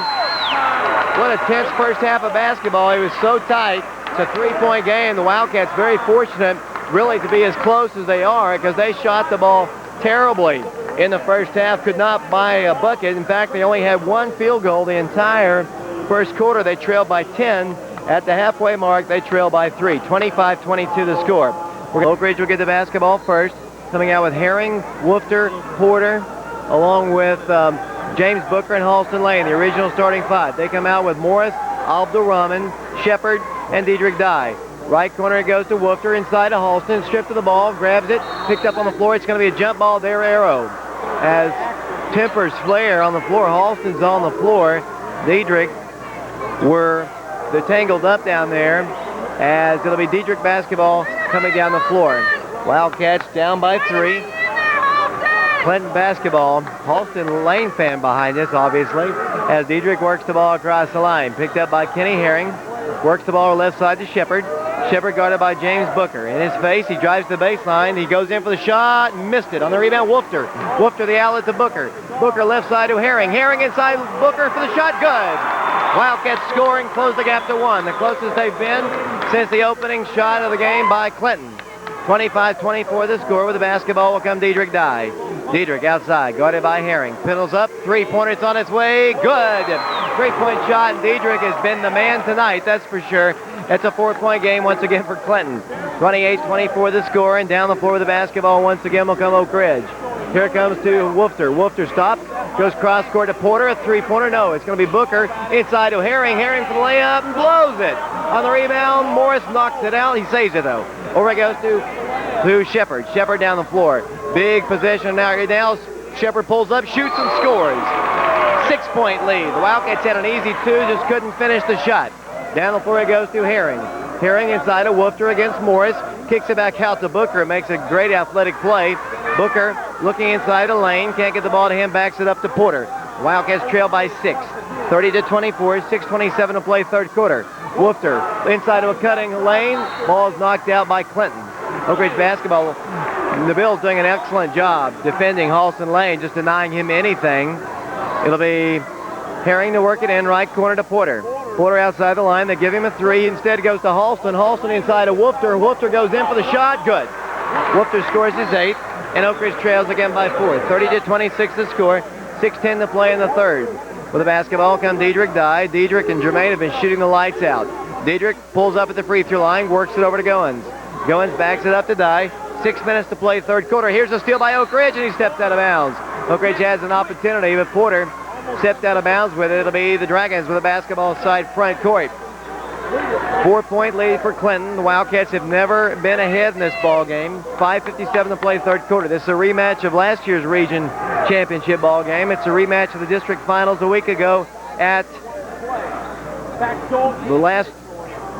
What a tense first half of basketball. It was so tight. It's a three-point game. The Wildcats very fortunate really to be as close as they are because they shot the ball terribly in the first half. Could not buy a bucket. In fact, they only had one field goal the entire first quarter. They trailed by 10. At the halfway mark, they trailed by 3. 25-22 the score. Oak Ridge will get the basketball first. Coming out with Herring, Woofter, Porter, along with James Booker and Halston Lane, the original starting 5. They come out with Morris, Abdurrahman, Shephard, and Diedrich Dye. Right corner it goes to Woofter, inside to Halston, stripped of the ball, grabs it, picked up on the floor. It's going to be a jump ball there, Arrow. As Tempers flare on the floor, Halston's on the floor. Diedrich they're tangled up down there as it'll be Diedrich basketball coming down the floor. Wildcats down by 3. Clinton basketball. Halston Lane fan behind this, obviously, as Diedrich works the ball across the line. Picked up by Kenny Herring. Works the ball left side to Shephard. Shephard guarded by James Booker. In his face, he drives to the baseline. He goes in for the shot, missed it. On the rebound, Woofter. Woofter the outlet to Booker. Booker left side to Herring. Herring inside Booker for the shot, good. Wildcats scoring, close the gap to 1. The closest they've been since the opening shot of the game by Clinton. 25-24 the score. With the basketball will come Diedrich Dye. Diedrich outside, guarded by Herring. Piddles up, three-pointer on its way, good. Three-point shot, and Diedrich has been the man tonight, that's for sure. It's a 4-point game once again for Clinton. 28-24 the score, and down the floor with the basketball once again will come Oak Ridge. Here it comes to Woofter. Woofter stops, goes cross-court to Porter, a three-pointer, no, it's going to be Booker. Inside to Herring, Herring for the layup, and blows it. On the rebound, Morris knocks it out, he saves it though. Over it goes to Shephard. Shephard down the floor. Big possession now. Shephard pulls up, shoots, and scores. 6-point lead. The Wildcats had an easy 2, just couldn't finish the shot. Down the floor it goes to Herring. Herring inside of Woofter against Morris. Kicks it back out to Booker. Makes a great athletic play. Booker looking inside the lane. Can't get the ball to him. Backs it up to Porter. Wildcats trail by 6. 30-24. 6:27 to play third quarter. Woofter inside of a cutting lane. Ball is knocked out by Clinton. Oak Ridge basketball. The Bills doing an excellent job defending Halston Lane, just denying him anything. It'll be Herring to work it in, right corner to Porter. Porter outside the line. They give him a 3. Instead goes to Halston. Halston inside of Woofter. Woofter goes in for the shot. Good. Woofter scores his 8th, and Oak Ridge trails again by 4. 30-26 the score. 6:10 to play in the third. With the basketball come Diedrich Dye. Diedrich and Jermaine have been shooting the lights out. Diedrich pulls up at the free throw line, works it over to Goins. Goins backs it up to Dye. 6 minutes to play third quarter. Here's a steal by Oak Ridge, and he steps out of bounds. Oak Ridge has an opportunity, but Porter stepped out of bounds with it. It'll be the Dragons with the basketball side front court. 4-point lead for Clinton. The Wildcats have never been ahead in this ball game. 5:57 to play, third quarter. This is a rematch of last year's region championship ball game. It's a rematch of the district finals a week ago at the last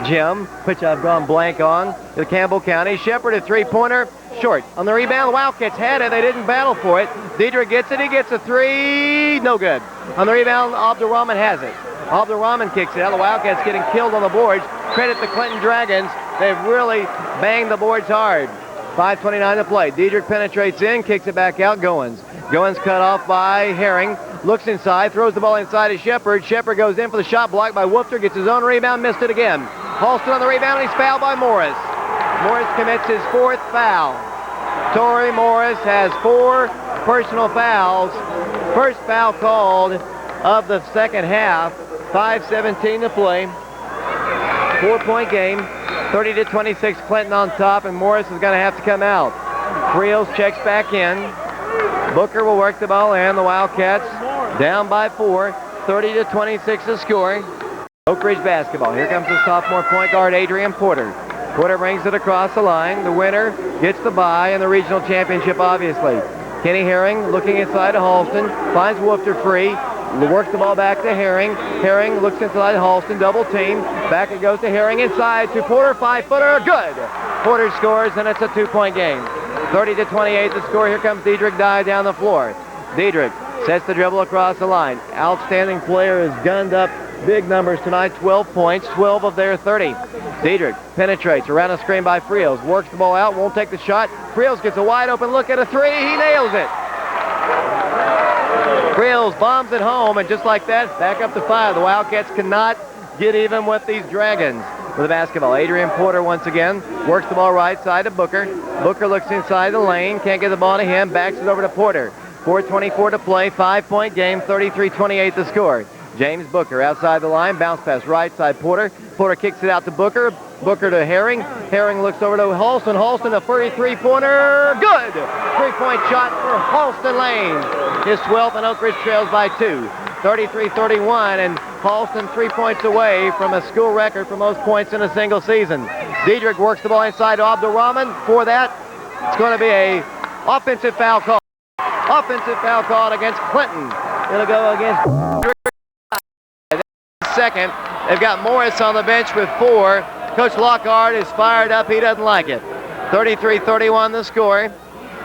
gym, which I've gone blank on, the Campbell County. Shephard, a three-pointer, short. On the rebound, the Wildcats had it. They didn't battle for it. Diedrich gets it. He gets a three. No good. On the rebound, Abdul-Rahman has it. Abdul-Rahman kicks it out. The Wildcats getting killed on the boards. Credit the Clinton Dragons. They've really banged the boards hard. 5:29 to play. Diedrich penetrates in, kicks it back out. Goins cut off by Herring. Looks inside, throws the ball inside to Shephard. Shephard goes in for the shot, blocked by Woofter. Gets his own rebound, missed it again. Halston on the rebound, and he's fouled by Morris. Morris commits his fourth foul. Torrey Morris has 4 personal fouls. First foul called of the second half. 5:17 to play. 4-point game. 30-26 Clinton on top, and Morris is going to have to come out. Friels checks back in. Booker will work the ball in. The Wildcats down by 4. 30-26 the score. Oak Ridge basketball. Here comes the sophomore point guard, Adrian Porter. Porter brings it across the line. The winner gets the bye in the regional championship, obviously. Kenny Herring looking inside to Halston. Finds Woofter free. Works the ball back to Herring. Herring looks inside Halston. Double team. Back it goes to Herring inside to Porter. 5-footer. Good. Porter scores, and it's a 2-point game. 30-28 the score. Here comes Diedrich Dye down the floor. Diedrich sets the dribble across the line. Outstanding player has gunned up big numbers tonight. 12 points. 12 of their 30. Diedrich penetrates around a screen by Friels. Works the ball out. Won't take the shot. Friels gets a wide open look at a three. He nails it. Friels bombs it home, and just like that, back up to 5. The Wildcats cannot get even with these Dragons. With the basketball, Adrian Porter once again works the ball right side to Booker. Booker looks inside the lane, can't get the ball to him, backs it over to Porter. 4:24 to play, 5-point game, 33-28 the score. James Booker outside the line, bounce pass right side Porter. Porter kicks it out to Booker. Booker to Herring. Herring looks over to Halston. Halston, a 33-pointer. Good! 3-point shot for Halston Lane. His 12th, and Oak Ridge trails by 2. 33-31, and Halston 3 points away from a school record for most points in a single season. Diedrich works the ball inside to Abdul-Rahman. For that, it's going to be a offensive foul call. Offensive foul called against Clinton. It'll go against second. They've got Morris on the bench with 4. Coach Lockard is fired up. He doesn't like it. 33-31 the score.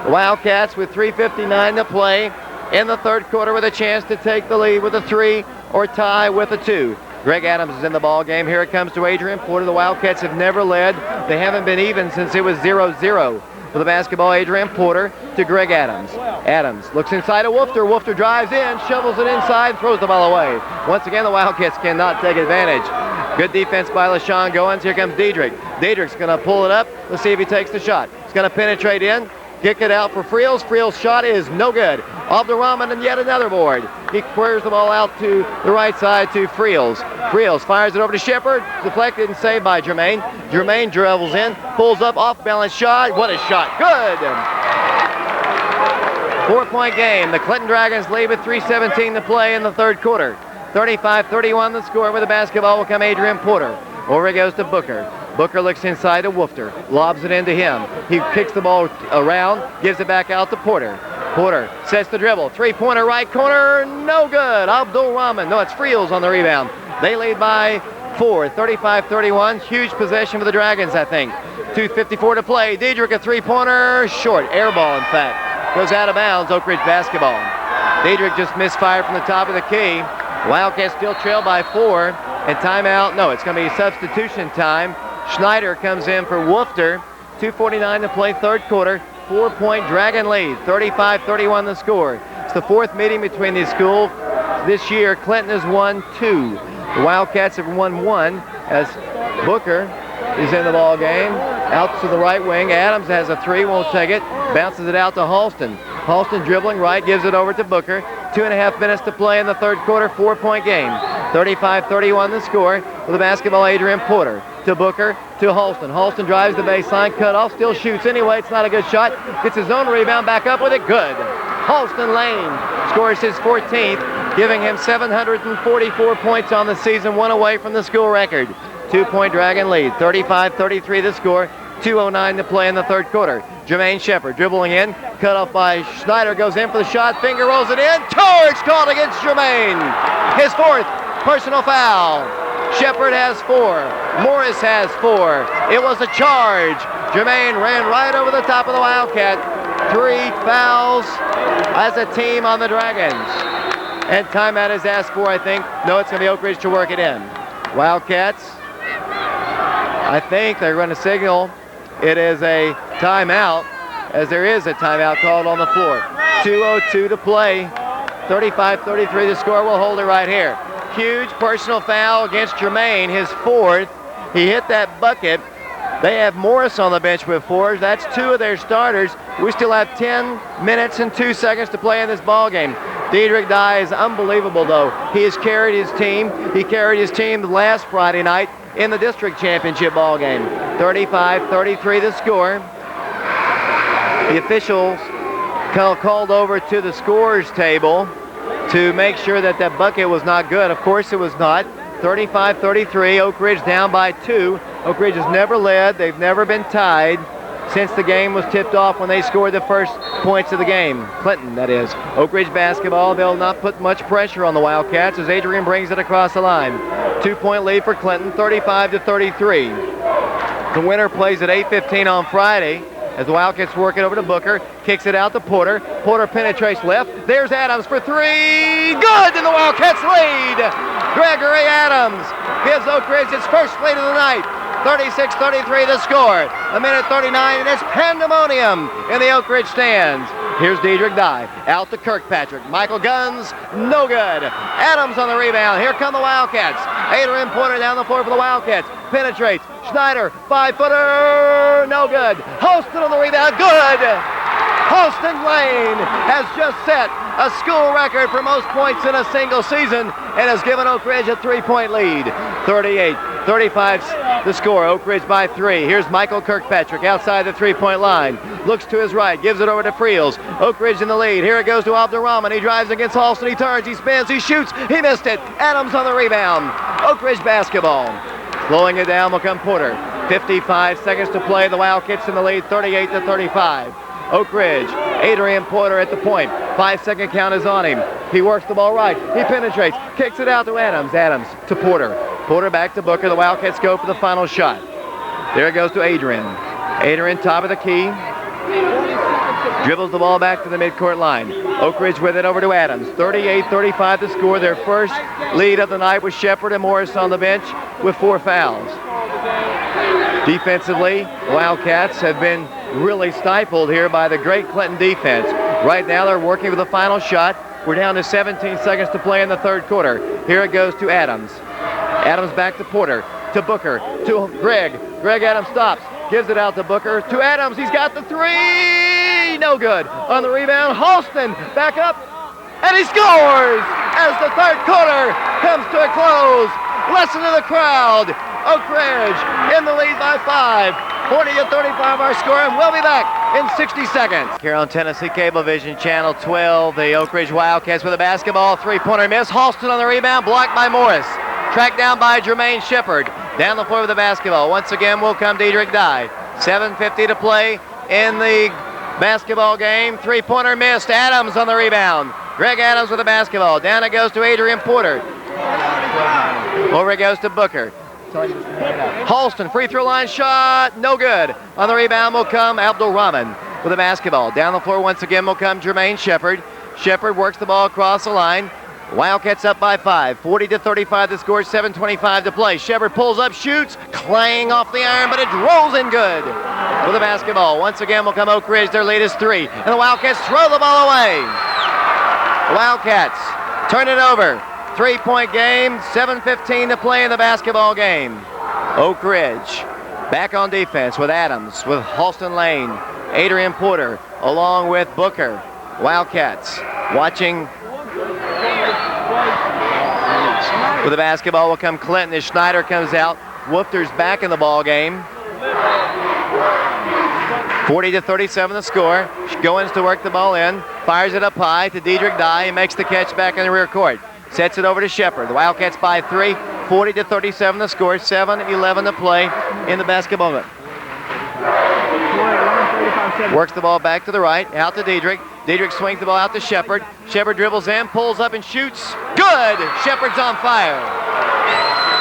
The Wildcats with 3:59 to play in the third quarter with a chance to take the lead with a 3 or tie with a 2. Greg Adams is in the ball game. Here it comes to Adrian Porter. The Wildcats have never led. They haven't been even since it was 0-0. For the basketball, Adrian Porter to Greg Adams. Adams looks inside to Woofter. Woofter drives in, shovels it inside, throws the ball away. Once again, the Wildcats cannot take advantage. Good defense by LaShawn Goins. Here comes Diedrich. Diedrich's going to pull it up. Let's see if he takes the shot. He's going to penetrate in. Kick it out for Friels. Friels' shot is no good. Abdul-Rahman and yet another board. He squares the ball out to the right side to Friels. Friels fires it over to Shephard. Deflected and saved by Jermaine. Jermaine dribbles in, pulls up, off-balance shot. What a shot. Good. 4-point game. The Clinton Dragons lead with 3:17 to play in the third quarter. 35-31 the score. With the basketball will come Adrian Porter. Over it goes to Booker. Booker looks inside to Woofter, lobs it into him. He kicks the ball around, gives it back out to Porter. Porter sets the dribble. 3-pointer right corner, no good. Abdul-Rahman, no, it's Friels on the rebound. They lead by 4, 35-31. Huge possession for the Dragons, I think. 2:54 to play. Diedrich, a 3-pointer, short. Air ball, in fact. Goes out of bounds, Oak Ridge basketball. Diedrich just misfired from the top of the key. Wildcats still trail by 4. And timeout, no, it's going to be substitution time. Schneider comes in for Woofter. 2:49 to play, third quarter. 4-point Dragon lead, 35-31 the score. It's the 4th meeting between these schools this year. Clinton has won 2. The Wildcats have won 1 as Booker is in the ball game. Out to the right wing. Adams has a 3, won't take it. Bounces it out to Halston. Halston dribbling right, gives it over to Booker. 2.5 minutes to play in the third quarter, 4-point game. 35-31 the score. With the basketball, Adrian Porter to Booker to Halston. Halston drives the baseline, cut off, still shoots anyway. It's not a good shot. Gets his own rebound, back up with it, good. Halston Lane scores his 14th. giving him 744 points on the season, one away from the school record. 2-point Dragon lead, 35-33 the score, 2:09 to play in the third quarter. Jermaine Shephard dribbling in, cut off by Schneider, goes in for the shot, finger rolls it in, charge called against Jermaine. His fourth personal foul. Shephard has 4, Morris has 4. It was a charge. Jermaine ran right over the top of the Wildcat. 3 fouls as a team on the Dragons. And timeout is asked for, I think. No, it's going to be Oak Ridge to work it in. Wildcats, I think they're going to signal it is a timeout, as there is a timeout called on the floor. 2:02 to play. 35-33 the score. We'll hold it right here. Huge personal foul against Jermaine, his 4th. He hit that bucket. They have Morris on the bench with 4. That's 2 of their starters. We still have 10 minutes and 2 seconds to play in this ball game. Diedrich Dye is unbelievable, though. He has carried his team. He carried his team last Friday night in the district championship ball game. 35-33 the score. The officials called over to the scores table to make sure that that bucket was not good. Of course it was not. 35-33, Oak Ridge down by 2. Oak Ridge has never led. They've never been tied since the game was tipped off when they scored the first points of the game. Clinton, that is. Oak Ridge basketball, they'll not put much pressure on the Wildcats as Adrian brings it across the line. 2-point lead for Clinton, 35-33. The winner plays at 8:15 on Friday as the Wildcats work it over to Booker, kicks it out to Porter. Porter penetrates left. There's Adams for 3. Good, and the Wildcats lead. Gregory Adams gives Oak Ridge its first lead of the night. 36-33 the score. 1:39, and it's pandemonium in the Oak Ridge stands. Here's Diedrich Dye, out to Kirkpatrick. Michael Guns, no good. Adams on the rebound. Here come the Wildcats. Adrian Porter down the floor for the Wildcats. Penetrates. Schneider, 5-footer, no good. Halston on the rebound, good. Halston Lane has just set a school record for most points in a single season and has given Oak Ridge a 3-point lead. 38-35 the score. Oak Ridge by 3. Here's Michael Kirkpatrick outside the 3-point line. Looks to his right, gives it over to Friels. Oak Ridge in the lead. Here it goes to Abdurrahman. He drives against Halston. He turns, he spins, he shoots. He missed it. Adams on the rebound. Oak Ridge basketball. Slowing it down will come Porter. 55 seconds to play. The Wildcats in the lead, 38-35. Oak Ridge, Adrian Porter at the point. 5-second count is on him. He works the ball right. He penetrates, kicks it out to Adams. Adams to Porter. Porter back to Booker. The Wildcats go for the final shot. There it goes to Adrian. Adrian, top of the key. Dribbles the ball back to the midcourt line. Oak Ridge with it over to Adams. 38-35 the score. Their first lead of the night with Shephard and Morris on the bench with 4 fouls. Defensively, Wildcats have been really stifled here by the great Clinton defense. Right now they're working for the final shot. We're down to 17 seconds to play in the third quarter. Here it goes to Adams. Adams back to Porter, to Booker, to Greg. Greg Adams stops, gives it out to Booker, to Adams. He's got the 3, no good. On the rebound, Halston back up, and he scores as the third quarter comes to a close. Listen to the crowd. Oak Ridge in the lead by 5. 40-35 our score, and we'll be back in 60 seconds. Here on Tennessee Cablevision, Channel 12, the Oak Ridge Wildcats with a basketball. 3-pointer miss. Halston on the rebound, blocked by Morris. Tracked down by Jermaine Shephard. Down the floor with the basketball. Once again will come Diedrich Dye. 7:50 to play in the basketball game. 3-pointer missed. Adams on the rebound. Greg Adams with the basketball. Down it goes to Adrian Porter. Over it goes to Booker. Halston, free throw line shot, no good. On the rebound will come Abdul-Rahman with the basketball. Down the floor once again will come Jermaine Shephard. Shephard works the ball across the line. Wildcats up by 5. 40-35 the score, 7:25 to play. Shephard pulls up, shoots, clang off the iron, but it rolls in good. With the basketball, once again will come Oak Ridge. Their lead is 3, and the Wildcats throw the ball away. The Wildcats turn it over. 3-point game, 7:15 to play in the basketball game. Oak Ridge back on defense with Adams, with Halston Lane, Adrian Porter, along with Booker. Wildcats watching. With the basketball will come Clinton as Schneider comes out. Woofter's back in the ball game. 40-37 the score. Goins to work the ball in. Fires it up high to Dedrick Dye. He makes the catch back in the rear court. Sets it over to Shephard. The Wildcats by 3. 40-37 the score. 7-11 to play in the basketball game. Works the ball back to the right. Out to Dedrick. Dedrick swings the ball out to Shephard. Shephard dribbles in, pulls up and shoots. Good! Shephard's on fire.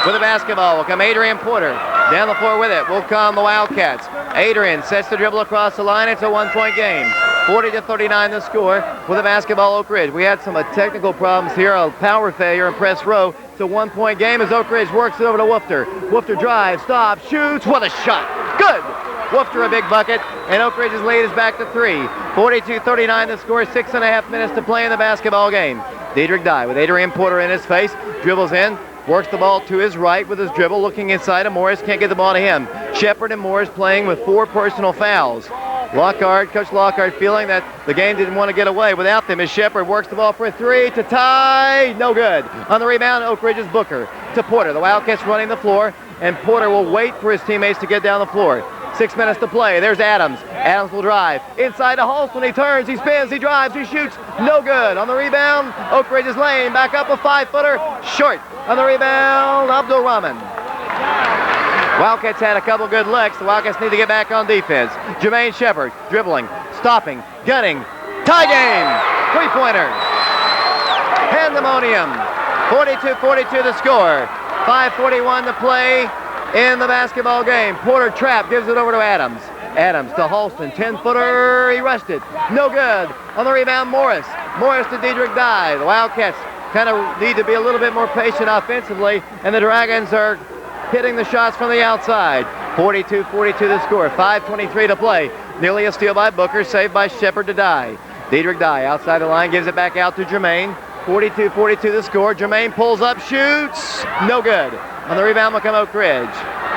With the basketball will come Adrian Porter. Down the floor with it will come the Wildcats. Adrian sets the dribble across the line. It's a one-point game. 40-39 the score with the basketball, Oak Ridge. We had some technical problems here, a power failure in press row. It's a one-point game as Oak Ridge works it over to Woofter. Woofter drives, stops, shoots. What a shot. Good. Woofter a big bucket, and Oak Ridge's lead is back to 3. 42-39 the score, 6.5 minutes to play in the basketball game. Dedrick Dye with Adrian Porter in his face, dribbles in, works the ball to his right with his dribble, looking inside of Morris, can't get the ball to him. Shephard and Morris playing with 4 personal fouls. Lockard, Coach Lockard feeling that the game didn't want to get away without them as Shephard works the ball for a 3 to tie, no good. On the rebound, Oak Ridge's Booker to Porter. The Wildcats running the floor, and Porter will wait for his teammates to get down the floor. 6 minutes to play. There's Adams. Adams will drive. Inside to Halston. He turns, he spins, he drives, he shoots. No good. On the rebound, Oak Ridge's Lane. Back up a 5-footer. Short. On the rebound, Abdul Rahman. Wildcats had a couple good licks. The Wildcats need to get back on defense. Jermaine Shephard dribbling, stopping, gunning. Tie game. 3-pointer. Pandemonium. 42-42 the score. 5:41 to play in the basketball game. Porter trap, gives it over to Adams. Adams to Halston, 10-footer, he rushed it. No good. On the rebound, Morris. Morris to Dedrick Dye. The Wildcats kind of need to be a little bit more patient offensively, and the Dragons are hitting the shots from the outside. 42-42 the score, 5:23 to play. Nearly a steal by Booker, saved by Shephard to Dye. Dedrick Dye outside the line, gives it back out to Jermaine. 42-42 the score. Jermaine pulls up, shoots, no good. On the rebound will come Oak Ridge.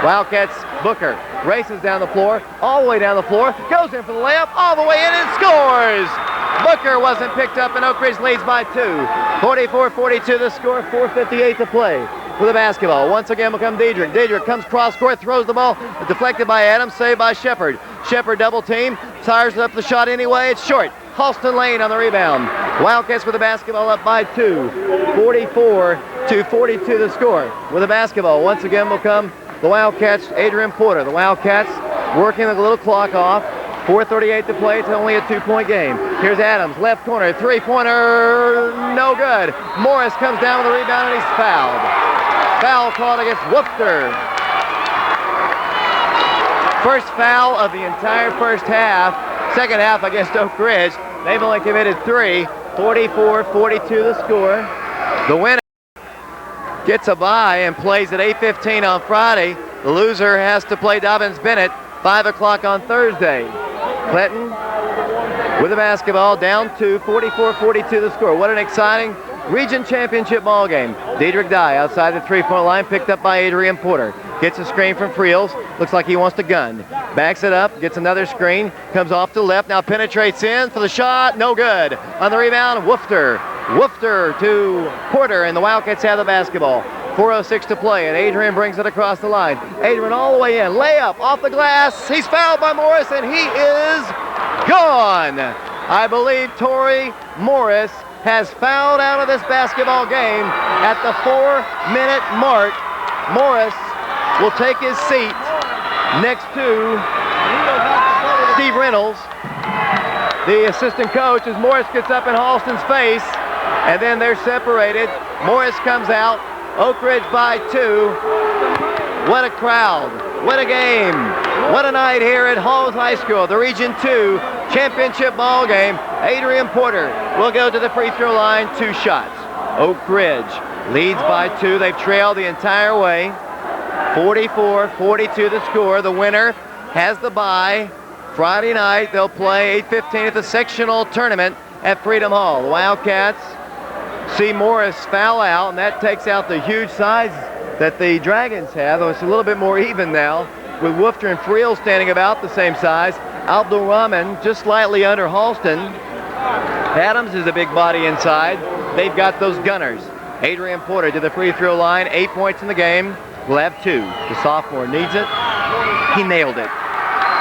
Wildcats, Booker races down the floor, all the way down the floor, goes in for the layup, all the way in and scores! Booker wasn't picked up and Oak Ridge leads by 2. 44-42 the score, 4:58 to play. With the basketball, once again will come Dedrick. Dedrick comes cross court, throws the ball, deflected by Adams, saved by Shephard. Shephard double team, fires up the shot anyway, it's short. Halston Lane on the rebound. Wildcats with the basketball up by 2. 44-42 the score. With the basketball, once again will come the Wildcats, Adrian Porter. The Wildcats working the little clock off. 4:38 to play. It's only a 2-point game. Here's Adams, left corner, 3-pointer, no good. Morris comes down with the rebound and he's fouled. Foul called against Woofter. First foul of the entire first half. Second half against Oak Ridge. They've only committed 3. 44-42 the score. The winner gets a bye and plays at 8:15 on Friday. The loser has to play Dobbins-Bennett 5 o'clock on Thursday. Clinton with the basketball down to 44-42 the score. What an exciting region championship ball game. Dedrick Dye outside the 3-point line, picked up by Adrian Porter. Gets a screen from Friels. Looks like he wants to gun. Backs it up, gets another screen, comes off to the left, now penetrates in for the shot, no good. On the rebound, Woofter. Woofter to Porter, and the Wildcats have the basketball. 4:06 to play, and Adrian brings it across the line. Adrian all the way in, layup off the glass. He's fouled by Morris, and he is gone. I believe Torrey Morris has fouled out of this basketball game at the 4-minute mark. Morris will take his seat next to Steve Reynolds, the assistant coach, as Morris gets up in Halston's face, and then they're separated. Morris comes out, Oak Ridge by 2. What a crowd, what a game, what a night here at Halls High School, the Region 2 championship ball game. Adrian Porter will go to the free throw line, 2 shots. Oak Ridge leads by 2, they've trailed the entire way. 44-42 the score. The winner has the bye. Friday night they'll play 8:15 at the sectional tournament at Freedom Hall. The Wildcats see Morris foul out, and that takes out the huge size that the Dragons have. It's a little bit more even now, with Woofter and Friel standing about the same size. Abdul Rahman just slightly under Halston. Adams is a big body inside. They've got those gunners. Adrian Porter to the free throw line, 8 points in the game. Will have 2. The sophomore needs it. He nailed it.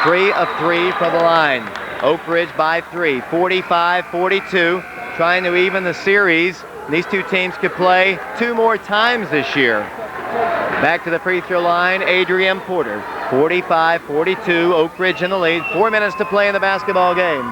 3 of 3 from the line. Oak Ridge by 3, 45-42, trying to even the series. These two teams could play 2 more times this year. Back to the free throw line, Adrian Porter. 45-42, Oak Ridge in the lead. 4 minutes to play in the basketball game.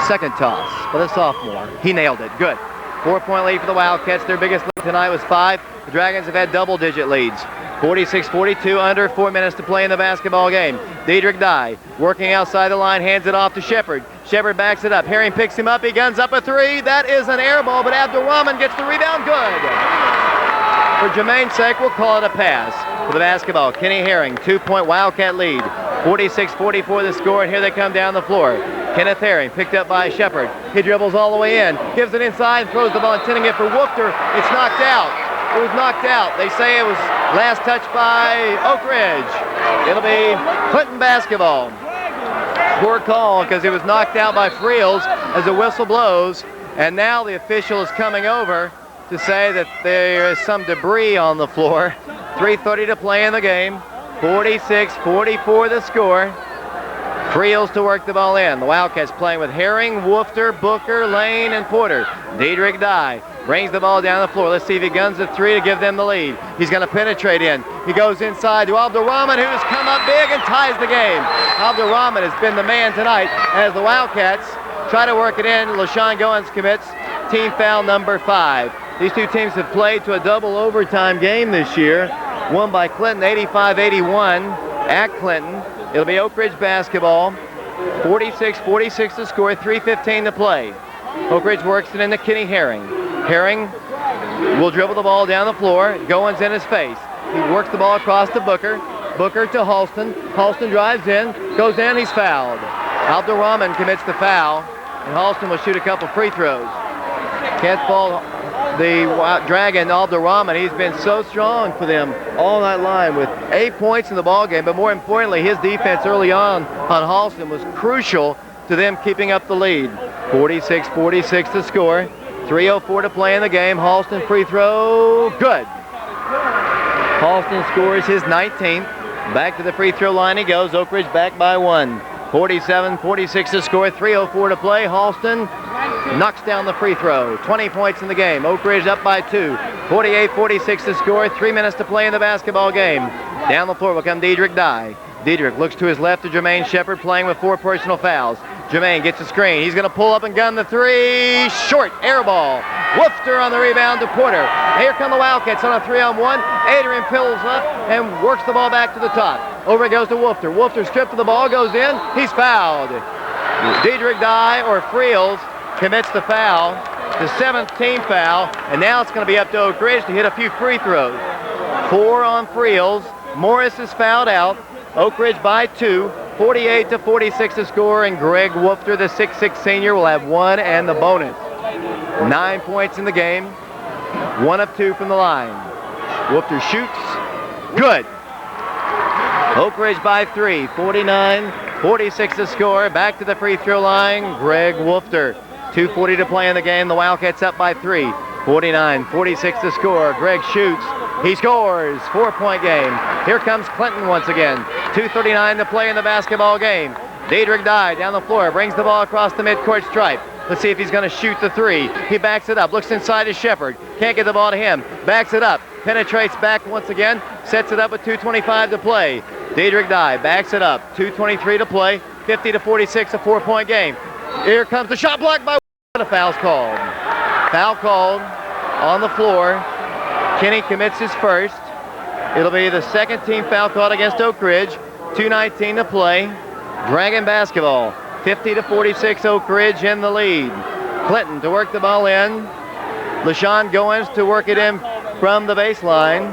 Second toss for the sophomore. He nailed it. Good. 4-point lead for the Wildcats. Their biggest lead tonight was 5. The Dragons have had double-digit leads. 46-42, under 4 minutes to play in the basketball game. Diedrich Dye working outside the line, hands it off to Shephard. Shephard backs it up. Herring picks him up. He guns up a 3. That is an air ball, but Abdurrahman gets the rebound. Good. For Jermaine's sake, we'll call it a pass. For the basketball, Kenny Herring, 2-point Wildcat lead. 46-44 the score, and here they come down the floor. Kenneth Herring picked up by Shephard. He dribbles all the way in, gives it inside, and throws the ball, intending it for Woofter. It's knocked out. It was knocked out. They say it was last touch by Oak Ridge. It'll be Clinton basketball. Poor call because it was knocked out by Friels as the whistle blows. And now the official is coming over to say that there is some debris on the floor. 3:30 to play in the game. 46-44 the score. Friels to work the ball in. The Wildcats playing with Herring, Woofter, Booker, Lane, and Porter. Diedrich Dye brings the ball down the floor. Let's see if he guns a 3 to give them the lead. He's going to penetrate in. He goes inside to Abdurrahman, who has come up big and ties the game. Abdurrahman has been the man tonight as the Wildcats try to work it in. LaShawn Goins commits team foul number 5. These two teams have played to a double overtime game this year. Won by Clinton 85-81 at Clinton. It'll be Oak Ridge basketball. 46-46 to score, 3:15 to play. Oak Ridge works it into Kenny Herring. Herring will dribble the ball down the floor. Goins in his face. He works the ball across to Booker. Booker to Halston. Halston drives in, goes in, he's fouled. Abdurrahman commits the foul, and Halston will shoot a couple free throws. Can't fault the Dragon, Abdurrahman. He's been so strong for them all night long with 8 points in the ball game, but more importantly, his defense early on Halston was crucial to them keeping up the lead. 46-46 to score. 3:04 to play in the game. Halston free throw, good. Halston scores his 19th. Back to the free throw line he goes. Oak Ridge back by 1. 47-46 to score. 3:04 to play. Halston knocks down the free throw. 20 points in the game. Oak Ridge up by 2. 48-46 to score. 3 minutes to play in the basketball game. Down the floor will come Diedrich Dye. Diedrich looks to his left to Jermaine Shephard, playing with 4 personal fouls. Jermaine gets a screen. He's going to pull up and gun the 3. Short air ball. Woofter on the rebound to Porter. Here come the Wildcats on a 3-on-1. Adrian pulls up and works the ball back to the top. Over it goes to Woofter. Woofter stripped of the ball, goes in. He's fouled. Diedrich Dye or Friels commits the foul, the 7th team foul, and now it's going to be up to Oak Ridge to hit a few free throws. 4 on Friels. Morris is fouled out. Oak Ridge by 2. 48-46 to score, and Greg Woofter, the 6'6 senior, will have 1 and the bonus. 9 points in the game. 1 of 2 from the line. Woofter shoots. Good. Oak Ridge by 3. 49-46 to score. Back to the free throw line. Greg Woofter. 2:40 to play in the game. The Wildcats up by 3. 49-46 to score. Greg shoots. He scores. 4-point game. Here comes Clinton once again. 2:39 to play in the basketball game. Diedrich Dye down the floor. Brings the ball across the midcourt stripe. Let's see if he's going to shoot the 3. He backs it up. Looks inside to Shephard. Can't get the ball to him. Backs it up. Penetrates back once again. Sets it up with 2:25 to play. Diedrich Dye backs it up. 2:23 to play. 50-46, a 4-point game. Here comes the shot blocked by a foul's called. Foul called on the floor. Kenny commits his first. It'll be the 2nd team foul called against Oak Ridge. 2:19 to play. Dragon basketball. 50-46, Oak Ridge in the lead. Clinton to work the ball in. LaShawn Goins to work it in from the baseline.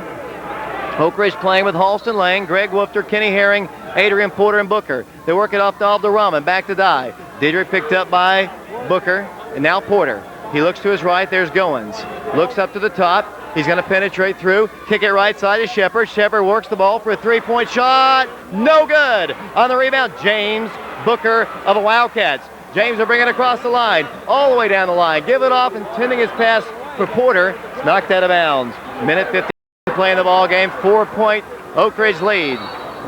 Oak Ridge playing with Halston Lane, Greg Woofter, Kenny Herring, Adrian Porter, and Booker. They work it off to Abdurrahman. Back to Dye. Diedrich picked up by Booker, and now Porter. He looks to his right. There's Goins. Looks up to the top. He's going to penetrate through. Kick it right side to Shephard. Shephard works the ball for a 3-point shot. No good. On the rebound, James Booker of the Wildcats. James will bring it across the line, all the way down the line. Give it off, intending his pass for Porter. It's knocked out of bounds. Minute 50 to play in the ball game. 4-point Oak Ridge lead.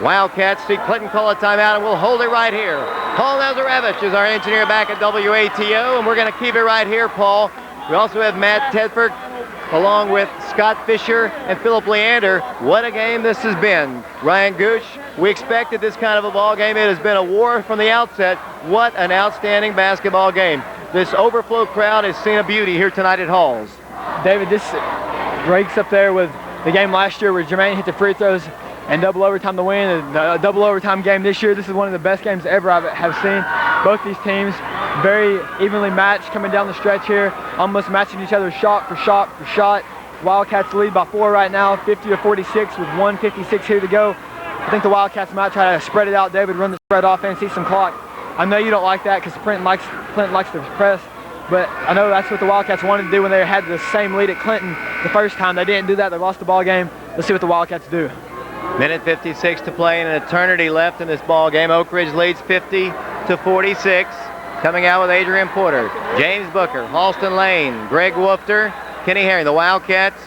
Wildcats see Clinton call a timeout, and we'll hold it right here. Paul Nazarevich is our engineer back at WATO, and we're going to keep it right here, Paul. We also have Matt Tedford along with Scott Fisher and Philip Leander. What a game this has been. Ryan Gooch, we expected this kind of a ball game. It has been a war from the outset. What an outstanding basketball game. This overflow crowd has seen a beauty here tonight at Halls. David, this breaks up there with the game last year where Jermaine hit the free throws and double overtime to win. A double overtime game this year. This is one of the best games ever I have seen. Both these teams very evenly matched coming down the stretch here, almost matching each other shot for shot for shot. Wildcats lead by 4 right now, 50-46 with 1:56 here to go. I think the Wildcats might try to spread it out, David, run the spread offense, see some clock. I know you don't like that because Clinton likes to press, but I know that's what the Wildcats wanted to do when they had the same lead at Clinton the first time. They didn't do that. They lost the ball game. Let's see what the Wildcats do. Minute 56 to play and an eternity left in this ball game. Oak Ridge leads 50-46. Coming out with Adrian Porter, James Booker, Halston Lane, Greg Woofter, Kenny Herring. The Wildcats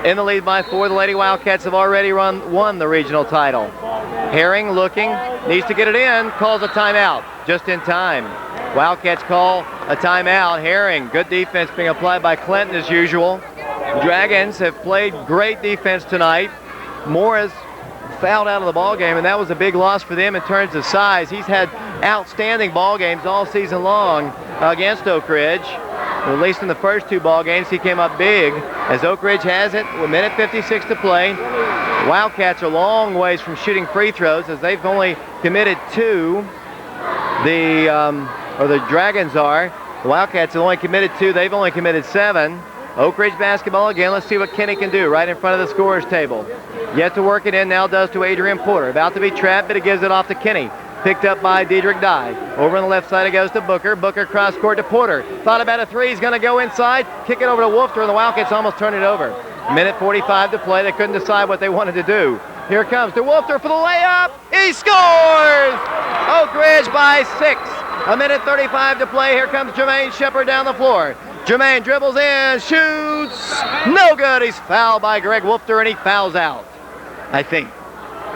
in the lead by 4. The Lady Wildcats have already won the regional title. Herring looking, needs to get it in, calls a timeout just in time. Wildcats call a timeout. Herring, good defense being applied by Clinton as usual. Dragons have played great defense tonight. Morris fouled out of the ball game, and that was a big loss for them in terms of size. He's had outstanding ball games all season long against Oak Ridge. At least in the first 2 ball games, he came up big. As Oak Ridge has it, with minute 56 to play. Wildcats are long ways from shooting free throws, as they've only committed 2. The Dragons are. The Wildcats have only committed 2. They've only committed 7. Oak Ridge basketball again. Let's see what Kenny can do right in front of the scorer's table. Yet to work it in, now does to Adrian Porter. About to be trapped, but it gives it off to Kenny. Picked up by Diedrich Dye. Over on the left side it goes to Booker. Booker cross court to Porter. Thought about a 3, he's going to go inside. Kick it over to Woofter, and the Wildcats almost turn it over. Minute 45 to play. They couldn't decide what they wanted to do. Here comes to Woofter for the layup. He scores! Oak Ridge by 6. A minute 35 to play. Here comes Jermaine Shephard down the floor. Jermaine dribbles in, shoots, no good. He's fouled by Greg Woofter, and he fouls out. I think.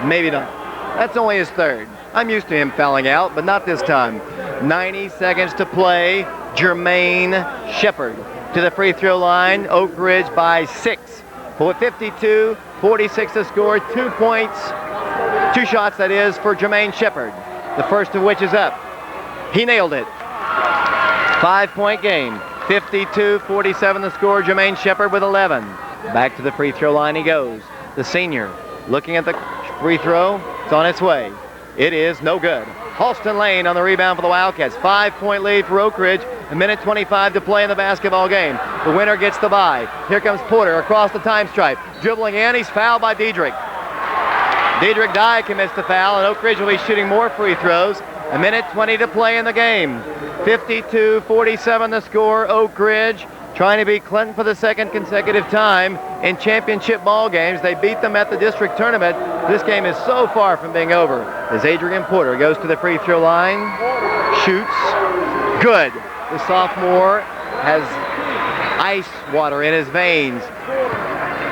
Maybe not. That's only his 3rd. I'm used to him fouling out, but not this time. 90 seconds to play. Jermaine Shephard to the free throw line. Oak Ridge by 6. 52-46 to score. 2 points. 2 shots, that is, for Jermaine Shephard. The first of which is up. He nailed it. 5-point game. 52-47 the score. Jermaine Shephard with 11. Back to the free throw line he goes. The senior looking at the free throw. It's on its way. It is no good. Halston Lane on the rebound for the Wildcats. 5-point lead for Oak Ridge. A minute 25 to play in the basketball game. The winner gets the bye. Here comes Porter across the time stripe. Dribbling in. He's fouled by Diedrich. Diedrich Dye commits the foul, and Oak Ridge will be shooting more free throws. A minute 20 to play in the game. 52-47 the score. Oak Ridge trying to beat Clinton for the 2nd consecutive time in championship ball games. They beat them at the district tournament. This game is so far from being over as Adrian Porter goes to the free throw line, shoots, good. The sophomore has ice water in his veins.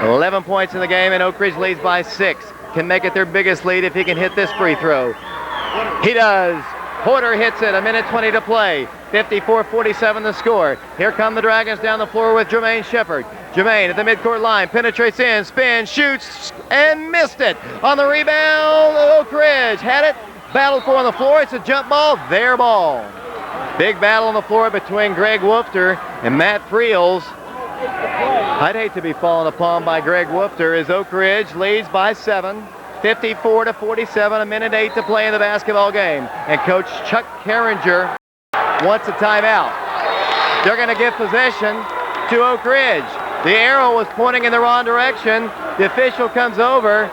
11 points in the game, and Oak Ridge leads by 6. Can make it their biggest lead if he can hit this free throw. He does. Porter hits it. A minute 20 to play. 54-47 the score. Here come the Dragons down the floor with Jermaine Shephard. Jermaine at the midcourt line, penetrates in, spins, shoots, and missed it. On the rebound, Oak Ridge had it, battled for on the floor. It's a jump ball, their ball. Big battle on the floor between Greg Woofter and Matt Friels. I'd hate to be fallen upon by Greg Woofter as Oak Ridge leads by 7. 54-47, a minute 8 to play in the basketball game. And Coach Chuck Carringer wants a timeout. They're going to give possession to Oak Ridge. The arrow was pointing in the wrong direction. The official comes over.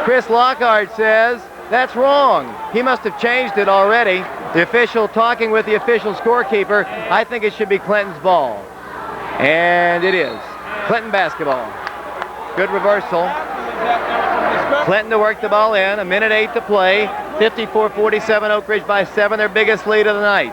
Chris Lockard says, that's wrong. He must have changed it already. The official talking with the official scorekeeper, I think it should be Clinton's ball. And it is. Clinton basketball. Good reversal. Clinton to work the ball in. A minute 8 to play. 54-47, Oak Ridge by 7, their biggest lead of the night.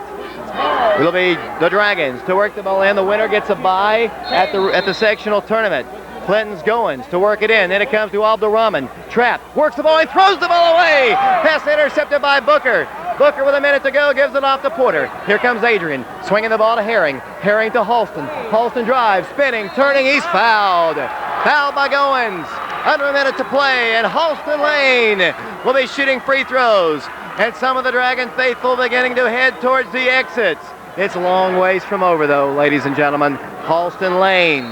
It'll be the Dragons to work the ball in. The winner gets a bye at the sectional tournament. Clinton's Goins to work it in. Then it comes to Abdulrahman. Trap, works the ball and throws the ball away. Pass intercepted by Booker. Booker with a minute to go gives it off to Porter. Here comes Adrian, swinging the ball to Herring. Herring to Halston. Halston drives, spinning, turning. He's fouled. Fouled by Goins. Under a minute to play, and Halston Lane will be shooting free throws. And some of the Dragon faithful beginning to head towards the exits. It's a long ways from over, though, ladies and gentlemen. Halston Lane,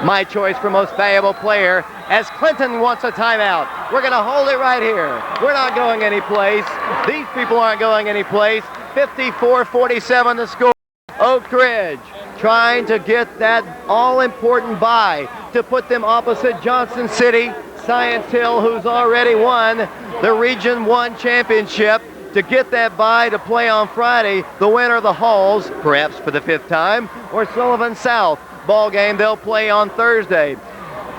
my choice for most valuable player, as Clinton wants a timeout. We're going to hold it right here. We're not going anyplace. These people aren't going anyplace. 54-47 the score. Oak Ridge trying to get that all-important bye to put them opposite Johnson City, Science Hill, who's already won the Region 1 championship, to get that bye to play on Friday. The winner of the Halls, perhaps for the 5th time, or Sullivan South ball game they'll play on Thursday.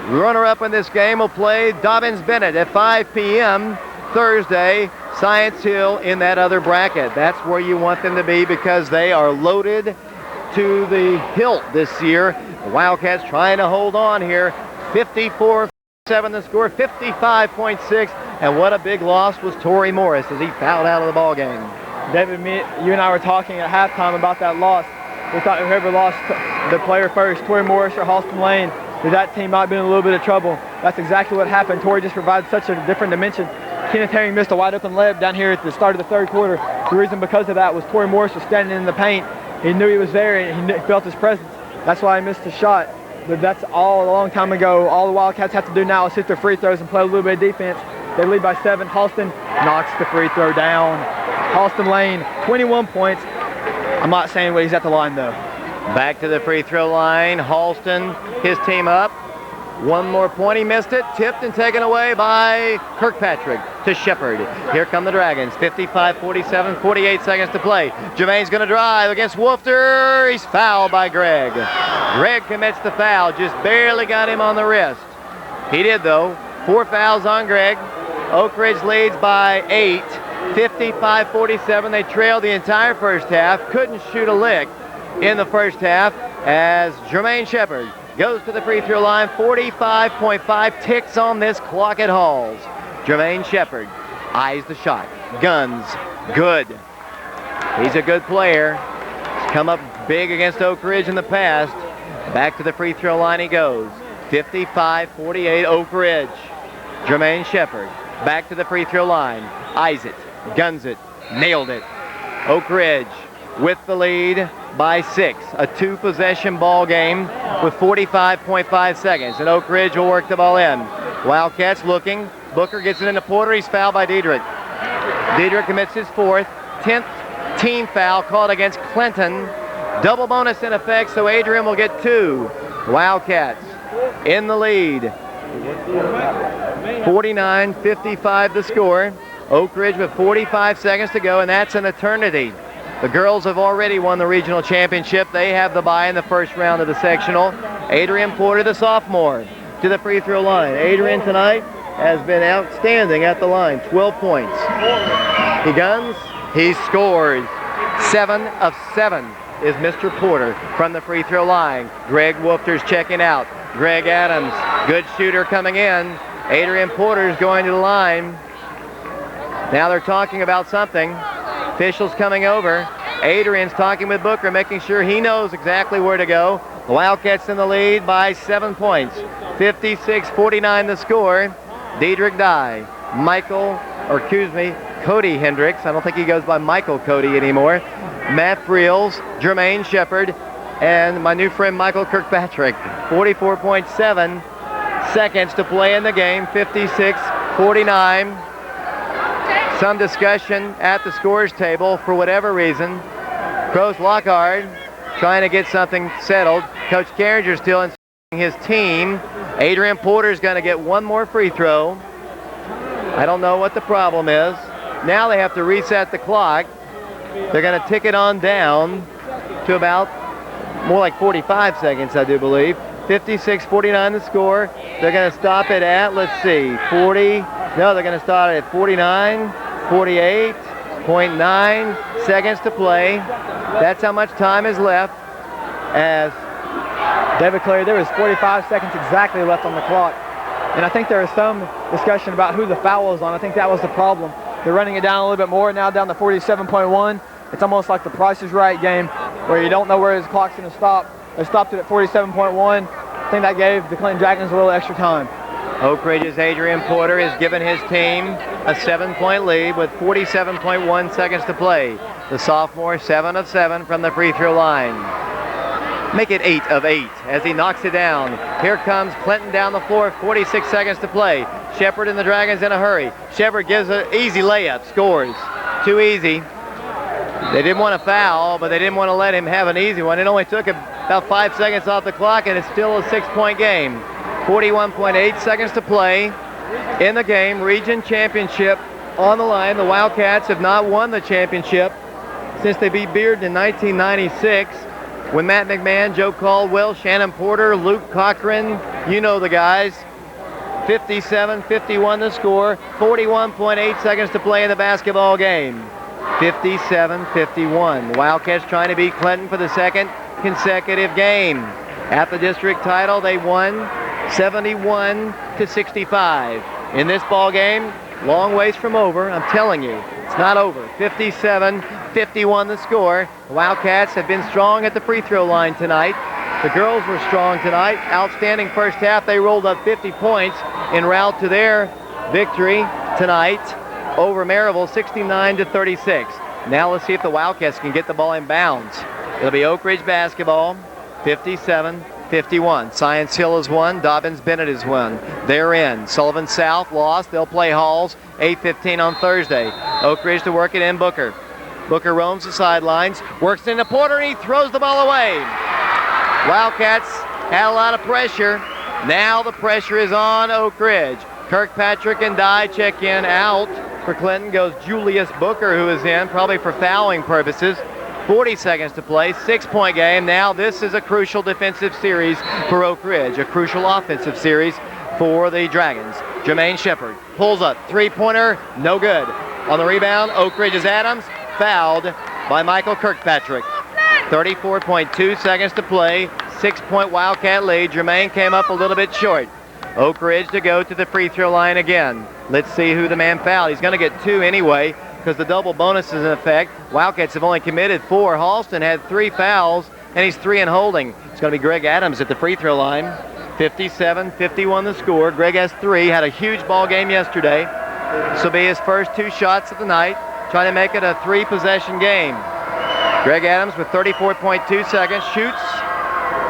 Runner-up in this game will play Dobbins-Bennett at 5 p.m. Thursday. Science Hill in that other bracket. That's where you want them to be because they are loaded to the hilt this year. The Wildcats trying to hold on here. 54-7 the score, 55.6. And what a big loss was Torrey Morris as he fouled out of the ball game. David, you and I were talking at halftime about that loss. We thought whoever lost the player first, Torrey Morris or Halston Lane, that team might have been in a little bit of trouble. That's exactly what happened. Torrey just provided such a different dimension. Kenneth Herring missed a wide open layup down here at the start of the 3rd quarter. The reason because of that was Torrey Morris was standing in the paint. He knew he was there and he felt his presence. That's why he missed the shot. But that's all a long time ago. All the Wildcats have to do now is hit their free throws and play a little bit of defense. They lead by 7. Halston knocks the free throw down. Halston Lane, 21 points. I'm not saying what he's at the line though. Back to the free throw line. Halston, his team up. One more point, he missed it. Tipped and taken away by Kirkpatrick to Shephard. Here come the Dragons. 55-47, 48 seconds to play. Jermaine's going to drive against Woofter. He's fouled by Greg. Greg commits the foul. Just barely got him on the wrist. He did, though. 4 fouls on Greg. Oak Ridge leads by 8. 55-47. They trailed the entire first half. Couldn't shoot a lick in the first half as Jermaine Shephard goes to the free throw line. 45.5 ticks on this clock at Halls. Jermaine Shephard eyes the shot. Guns. Good. He's a good player. He's come up big against Oak Ridge in the past. Back to the free throw line he goes. 55-48 Oak Ridge. Jermaine Shephard back to the free throw line. Eyes it. Guns it. Nailed it. Oak Ridge with the lead by 6. A 2-possession ball game with 45.5 seconds. And Oak Ridge will work the ball in. Wildcats looking. Booker gets it into Porter. He's fouled by Diedrich. Diedrich commits his 4th, 10th team foul called against Clinton. Double bonus in effect, so Adrian will get 2. Wildcats in the lead. 49-55 the score. Oak Ridge with 45 seconds to go, and that's an eternity. The girls have already won the regional championship. They have the bye in the first round of the sectional. Adrian Porter, the sophomore, to the free throw line. Adrian tonight has been outstanding at the line. 12 points. He guns. He scores. 7 of 7 is Mr. Porter from the free throw line. Greg Woofter's checking out. Greg Adams, good shooter coming in. Adrian Porter's going to the line. Now they're talking about something. Officials coming over. Adrian's talking with Booker, making sure he knows exactly where to go. The Wildcats in the lead by 7 points. 56-49 the score. Diedrich Dye, Cody Hendricks. I don't think he goes by Michael Cody anymore. Matt Friels, Jermaine Shephard, and my new friend Michael Kirkpatrick. 44.7 seconds to play in the game. 56-49. Some discussion at the scores table for whatever reason. Coach Lockard trying to get something settled. Coach Carringer still instructing his team. Adrian Porter's going to get one more free throw. I don't know what the problem is. Now they have to reset the clock. They're going to tick it on down to about more like 45 seconds, I do believe. 56-49 the score. They're going to stop it at, let's see, 40. No, they're going to start at 49, 48.9 seconds to play. That's how much time is left as David Clary, there was 45 seconds exactly left on the clock. And I think there is some discussion about who the foul was on. I think that was the problem. They're running it down a little bit more, now down to 47.1. It's almost like the Price is Right game where you don't know where his clock's going to stop. They stopped it at 47.1. I think that gave the Clinton Dragons a little extra time. Oak Ridge's Adrian Porter has given his team a 7-point lead with 47.1 seconds to play. The sophomore 7 of 7 from the free throw line. Make it 8 of 8 as he knocks it down. Here comes Clinton down the floor, 46 seconds to play. Shephard and the Dragons in a hurry. Shephard gives an easy layup, scores. Too easy. They didn't want to foul, but they didn't want to let him have an easy one. It only took about 5 seconds off the clock, and it's still a 6-point game. 41.8 seconds to play in the game. Region championship on the line. The Wildcats have not won the championship since they beat Bearden in 1996 when Matt McMahon, Joe Caldwell, Shannon Porter, Luke Cochran, you know the guys. 57-51 the score. 41.8 seconds to play in the basketball game. 57-51. The Wildcats trying to beat Clinton for the second consecutive game. At the district title, they won 71-65. In this ball game, long ways from over. I'm telling you, it's not over. 57-51 the score. The Wildcats have been strong at the free throw line tonight. The girls were strong tonight. Outstanding first half. They rolled up 50 points en route to their victory tonight over Maryville, 69-36. Now let's see if the Wildcats can get the ball in bounds. It'll be Oak Ridge basketball, 57-51. Science Hill has won. Dobbins Bennett has won. They're in. Sullivan South lost. They'll play Halls 8:15 on Thursday. Oak Ridge to work it in Booker. Booker roams the sidelines, works into Porter, and he throws the ball away. Wildcats had a lot of pressure. Now the pressure is on Oak Ridge. Kirkpatrick and Dye check in. Out for Clinton goes Julius Booker, who is in, probably for fouling purposes. 40 seconds to play, 6-point game. Now this is a crucial defensive series for Oak Ridge, a crucial offensive series for the Dragons. Jermaine Shephard pulls up, three-pointer, no good. On the rebound, Oak Ridge's Adams, fouled by Michael Kirkpatrick. 34.2 seconds to play, 6-point Wildcat lead. Jermaine came up a little bit short. Oak Ridge to go to the free throw line again. Let's see who the man fouled. He's going to get 2 anyway, because the double bonus is in effect. Wildcats have only committed 4. Halston had 3 fouls, and he's 3 in holding. It's going to be Greg Adams at the free throw line. 57-51 the score. Greg has 3, had a huge ball game yesterday. This will be his first 2 shots of the night, trying to make it a 3-possession game. Greg Adams with 34.2 seconds shoots.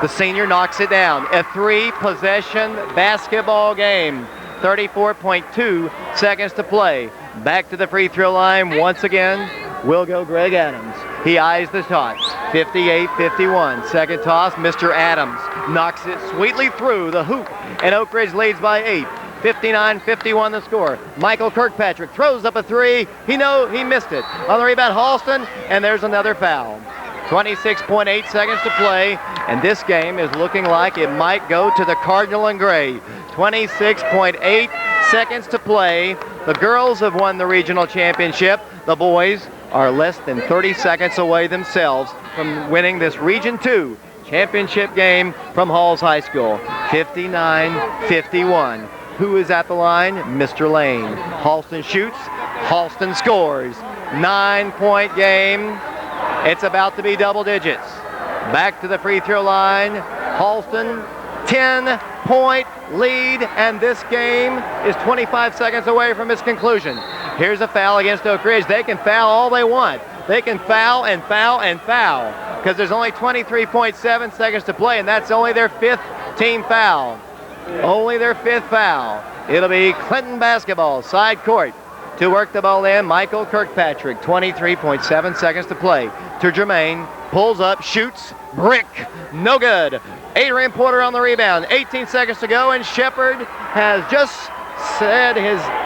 The senior knocks it down. A 3-possession basketball game. 34.2 seconds to play. Back to the free throw line once again will go Greg Adams. He eyes the toss. 58-51. Second toss, Mr. Adams knocks it sweetly through the hoop, and Oak Ridge leads by 8. 59-51 the score. Michael Kirkpatrick throws up a 3. He missed it. On the rebound, Halston, and there's another foul. 26.8 seconds to play, and this game is looking like it might go to the Cardinal and Gray. 26.8 seconds to play. The girls have won the regional championship. The boys are less than 30 seconds away themselves from winning this Region 2 championship game from Halls High School. 59-51. Who is at the line? Mr. Lane. Halston shoots. Halston scores. 9-point game. It's about to be double digits. Back to the free throw line. Halston, 10-point lead, and this game is 25 seconds away from its conclusion. Here's a foul against Oak Ridge. They can foul all they want. They can foul and foul and foul because there's only 23.7 seconds to play, and that's only their 5th team foul. Only their 5th foul. It'll be Clinton basketball, side court. To work the ball in, Michael Kirkpatrick, 23.7 seconds to play. To Jermaine, pulls up, shoots, brick, no good. Adrian Porter on the rebound, 18 seconds to go, and Shephard has just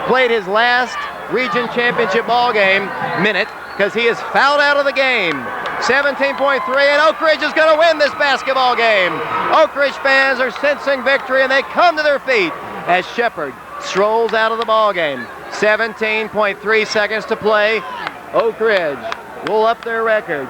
played his last region championship ball game minute because he is fouled out of the game. 17.3, and Oak Ridge is going to win this basketball game. Oak Ridge fans are sensing victory, and they come to their feet as Shephard strolls out of the ball game. 17.3 seconds to play. Oak Ridge will up their record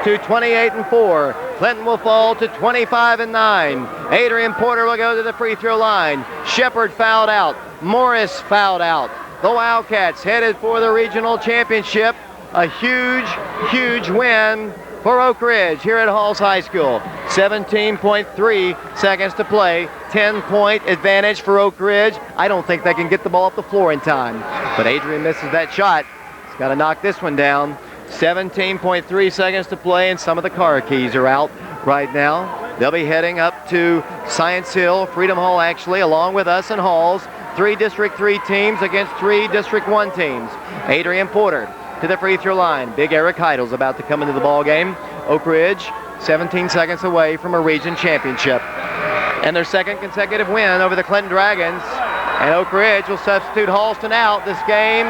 to 28-4. Clinton will fall to 25-9. Adrian Porter will go to the free throw line. Shephard fouled out. Morris fouled out. The Wildcats headed for the regional championship. A huge, huge win for Oak Ridge here at Halls High School. 17.3 seconds to play. 10-point advantage for Oak Ridge. I don't think they can get the ball up the floor in time. But Adrian misses that shot. He's got to knock this one down. 17.3 seconds to play, and some of the car keys are out right now. They'll be heading up to Science Hill, Freedom Hall actually, along with us and Halls. 3 District 3 teams against 3 District 1 teams. Adrian Porter to the free throw line. Big Eric Heidel's about to come into the ball game. Oak Ridge 17 seconds away from a region championship. And their second consecutive win over the Clinton Dragons. And Oak Ridge will substitute Halston out. This game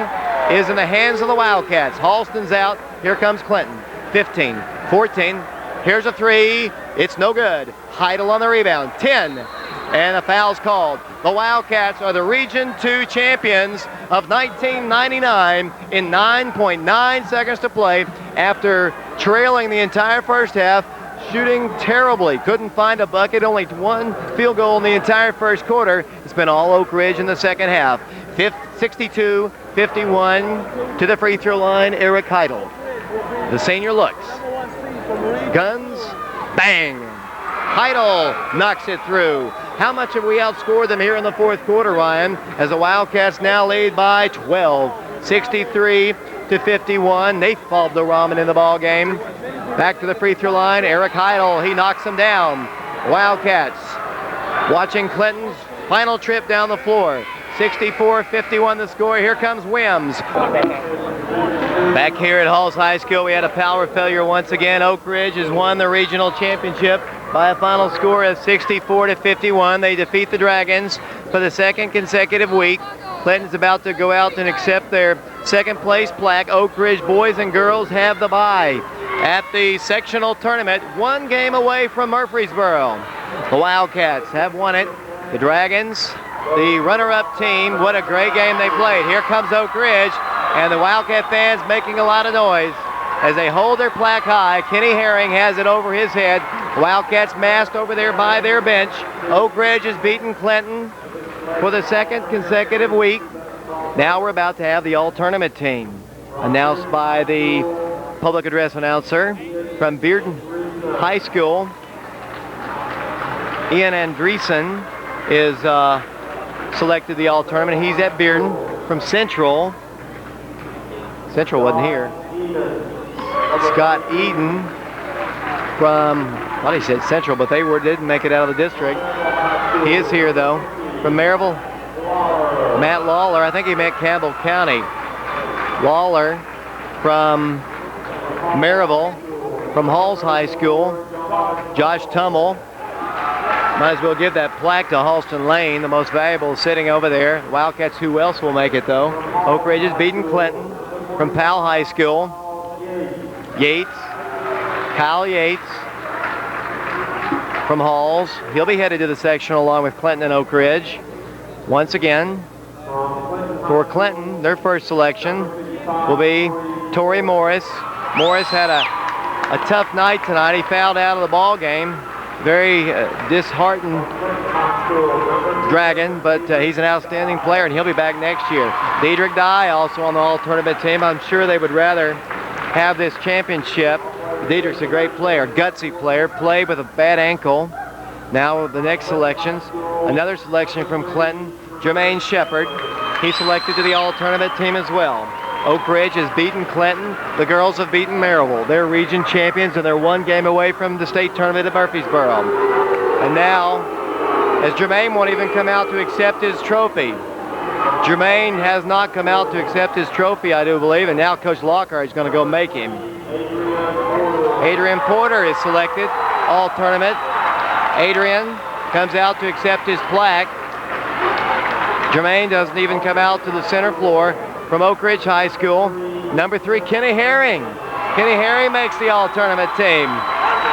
is in the hands of the Wildcats. Halston's out. Here comes Clinton. 15, 14. Here's a three. It's no good. Heidel on the rebound. 10. And a foul's called. The Wildcats are the Region 2 champions of 1999 in 9.9 seconds to play after trailing the entire first half, shooting terribly. Couldn't find a bucket, only 1 field goal in the entire first quarter. It's been all Oak Ridge in the second half. 62-51 to the free throw line, Eric Heidel. The senior looks. Guns, bang. Heidel knocks it through. How much have we outscored them here in the fourth quarter, Ryan? As the Wildcats now lead by 12, 63-51. They fobbed the ramen in the ball game. Back to the free throw line, Eric Heidel. He knocks them down. Wildcats watching Clinton's final trip down the floor. 64-51 the score. Here comes Wims. Back here at Halls High School, we had a power failure once again. Oak Ridge has won the regional championship by a final score of 64-51. They defeat the Dragons for the second consecutive week. Clinton's about to go out and accept their second place plaque. Oak Ridge boys and girls have the bye at the sectional tournament, 1 game away from Murfreesboro. The Wildcats have won it. The Dragons, the runner-up team, what a great game they played. Here comes Oak Ridge, and the Wildcat fans making a lot of noise as they hold their plaque high. Kenny Herring has it over his head. Wildcats massed over there by their bench. Oak Ridge has beaten Clinton for the second consecutive week. Now we're about to have the all-tournament team announced by the public address announcer from Bearden High School. Ian Andreessen is selected the all-tournament. He's at Bearden. From Central. Central wasn't here. Scott Eden from, I thought he said Central, but they didn't make it out of the district. He is here though. From Maryville, Matt Lawler. I think he meant Campbell County. Lawler from Maryville. From Halls High School, Josh Tummel. Might as well give that plaque to Halston Lane, the most valuable, sitting over there. Wildcats, who else will make it though? Oak Ridge has beaten Clinton. From Powell High School, Yates, Kyle Yates. From Halls, he'll be headed to the sectional along with Clinton and Oak Ridge. Once again, for Clinton, their first selection will be Torrey Morris. Morris had a tough night tonight. He fouled out of the ball game. Very disheartened Dragon, but he's an outstanding player, and he'll be back next year. Diedrich Dye also on the all-tournament team. I'm sure they would rather have this championship. Diedrich's a great player, gutsy player, played with a bad ankle. Now the next selections, another selection from Clinton, Jermaine Shephard. He's selected to the all-tournament team as well. Oak Ridge has beaten Clinton. The girls have beaten Maryville. They're region champions, and they're 1 game away from the state tournament at Murfreesboro. And now, as Jermaine won't even come out to accept his trophy. Jermaine has not come out to accept his trophy, I do believe, and now Coach Lockard is going to go make him. Adrian Porter is selected, all-tournament. Adrian comes out to accept his plaque. Jermaine doesn't even come out to the center floor. From Oak Ridge High School, number 3, Kenny Herring. Kenny Herring makes the all-tournament team.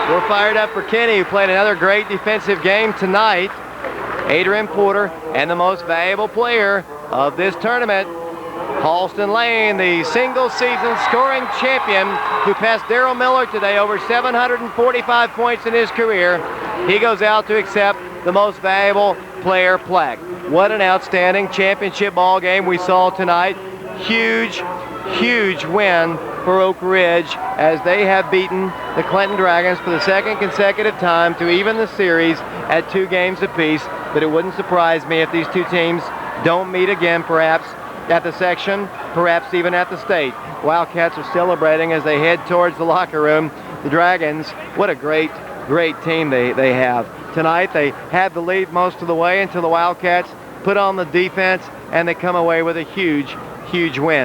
We're fired up for Kenny, who played another great defensive game tonight. Adrian Porter, and the most valuable player of this tournament, Halston Lane, the single-season scoring champion who passed Darrell Miller today, over 745 points in his career. He goes out to accept the most valuable player plaque. What an outstanding championship ball game we saw tonight. Huge, huge win for Oak Ridge as they have beaten the Clinton Dragons for the second consecutive time to even the series at 2 games apiece. But it wouldn't surprise me if these two teams don't meet again, perhaps at the section, perhaps even at the state. Wildcats are celebrating as they head towards the locker room. The Dragons, what a great team they have. Tonight they had the lead most of the way until the Wildcats put on the defense and they come away with a huge win.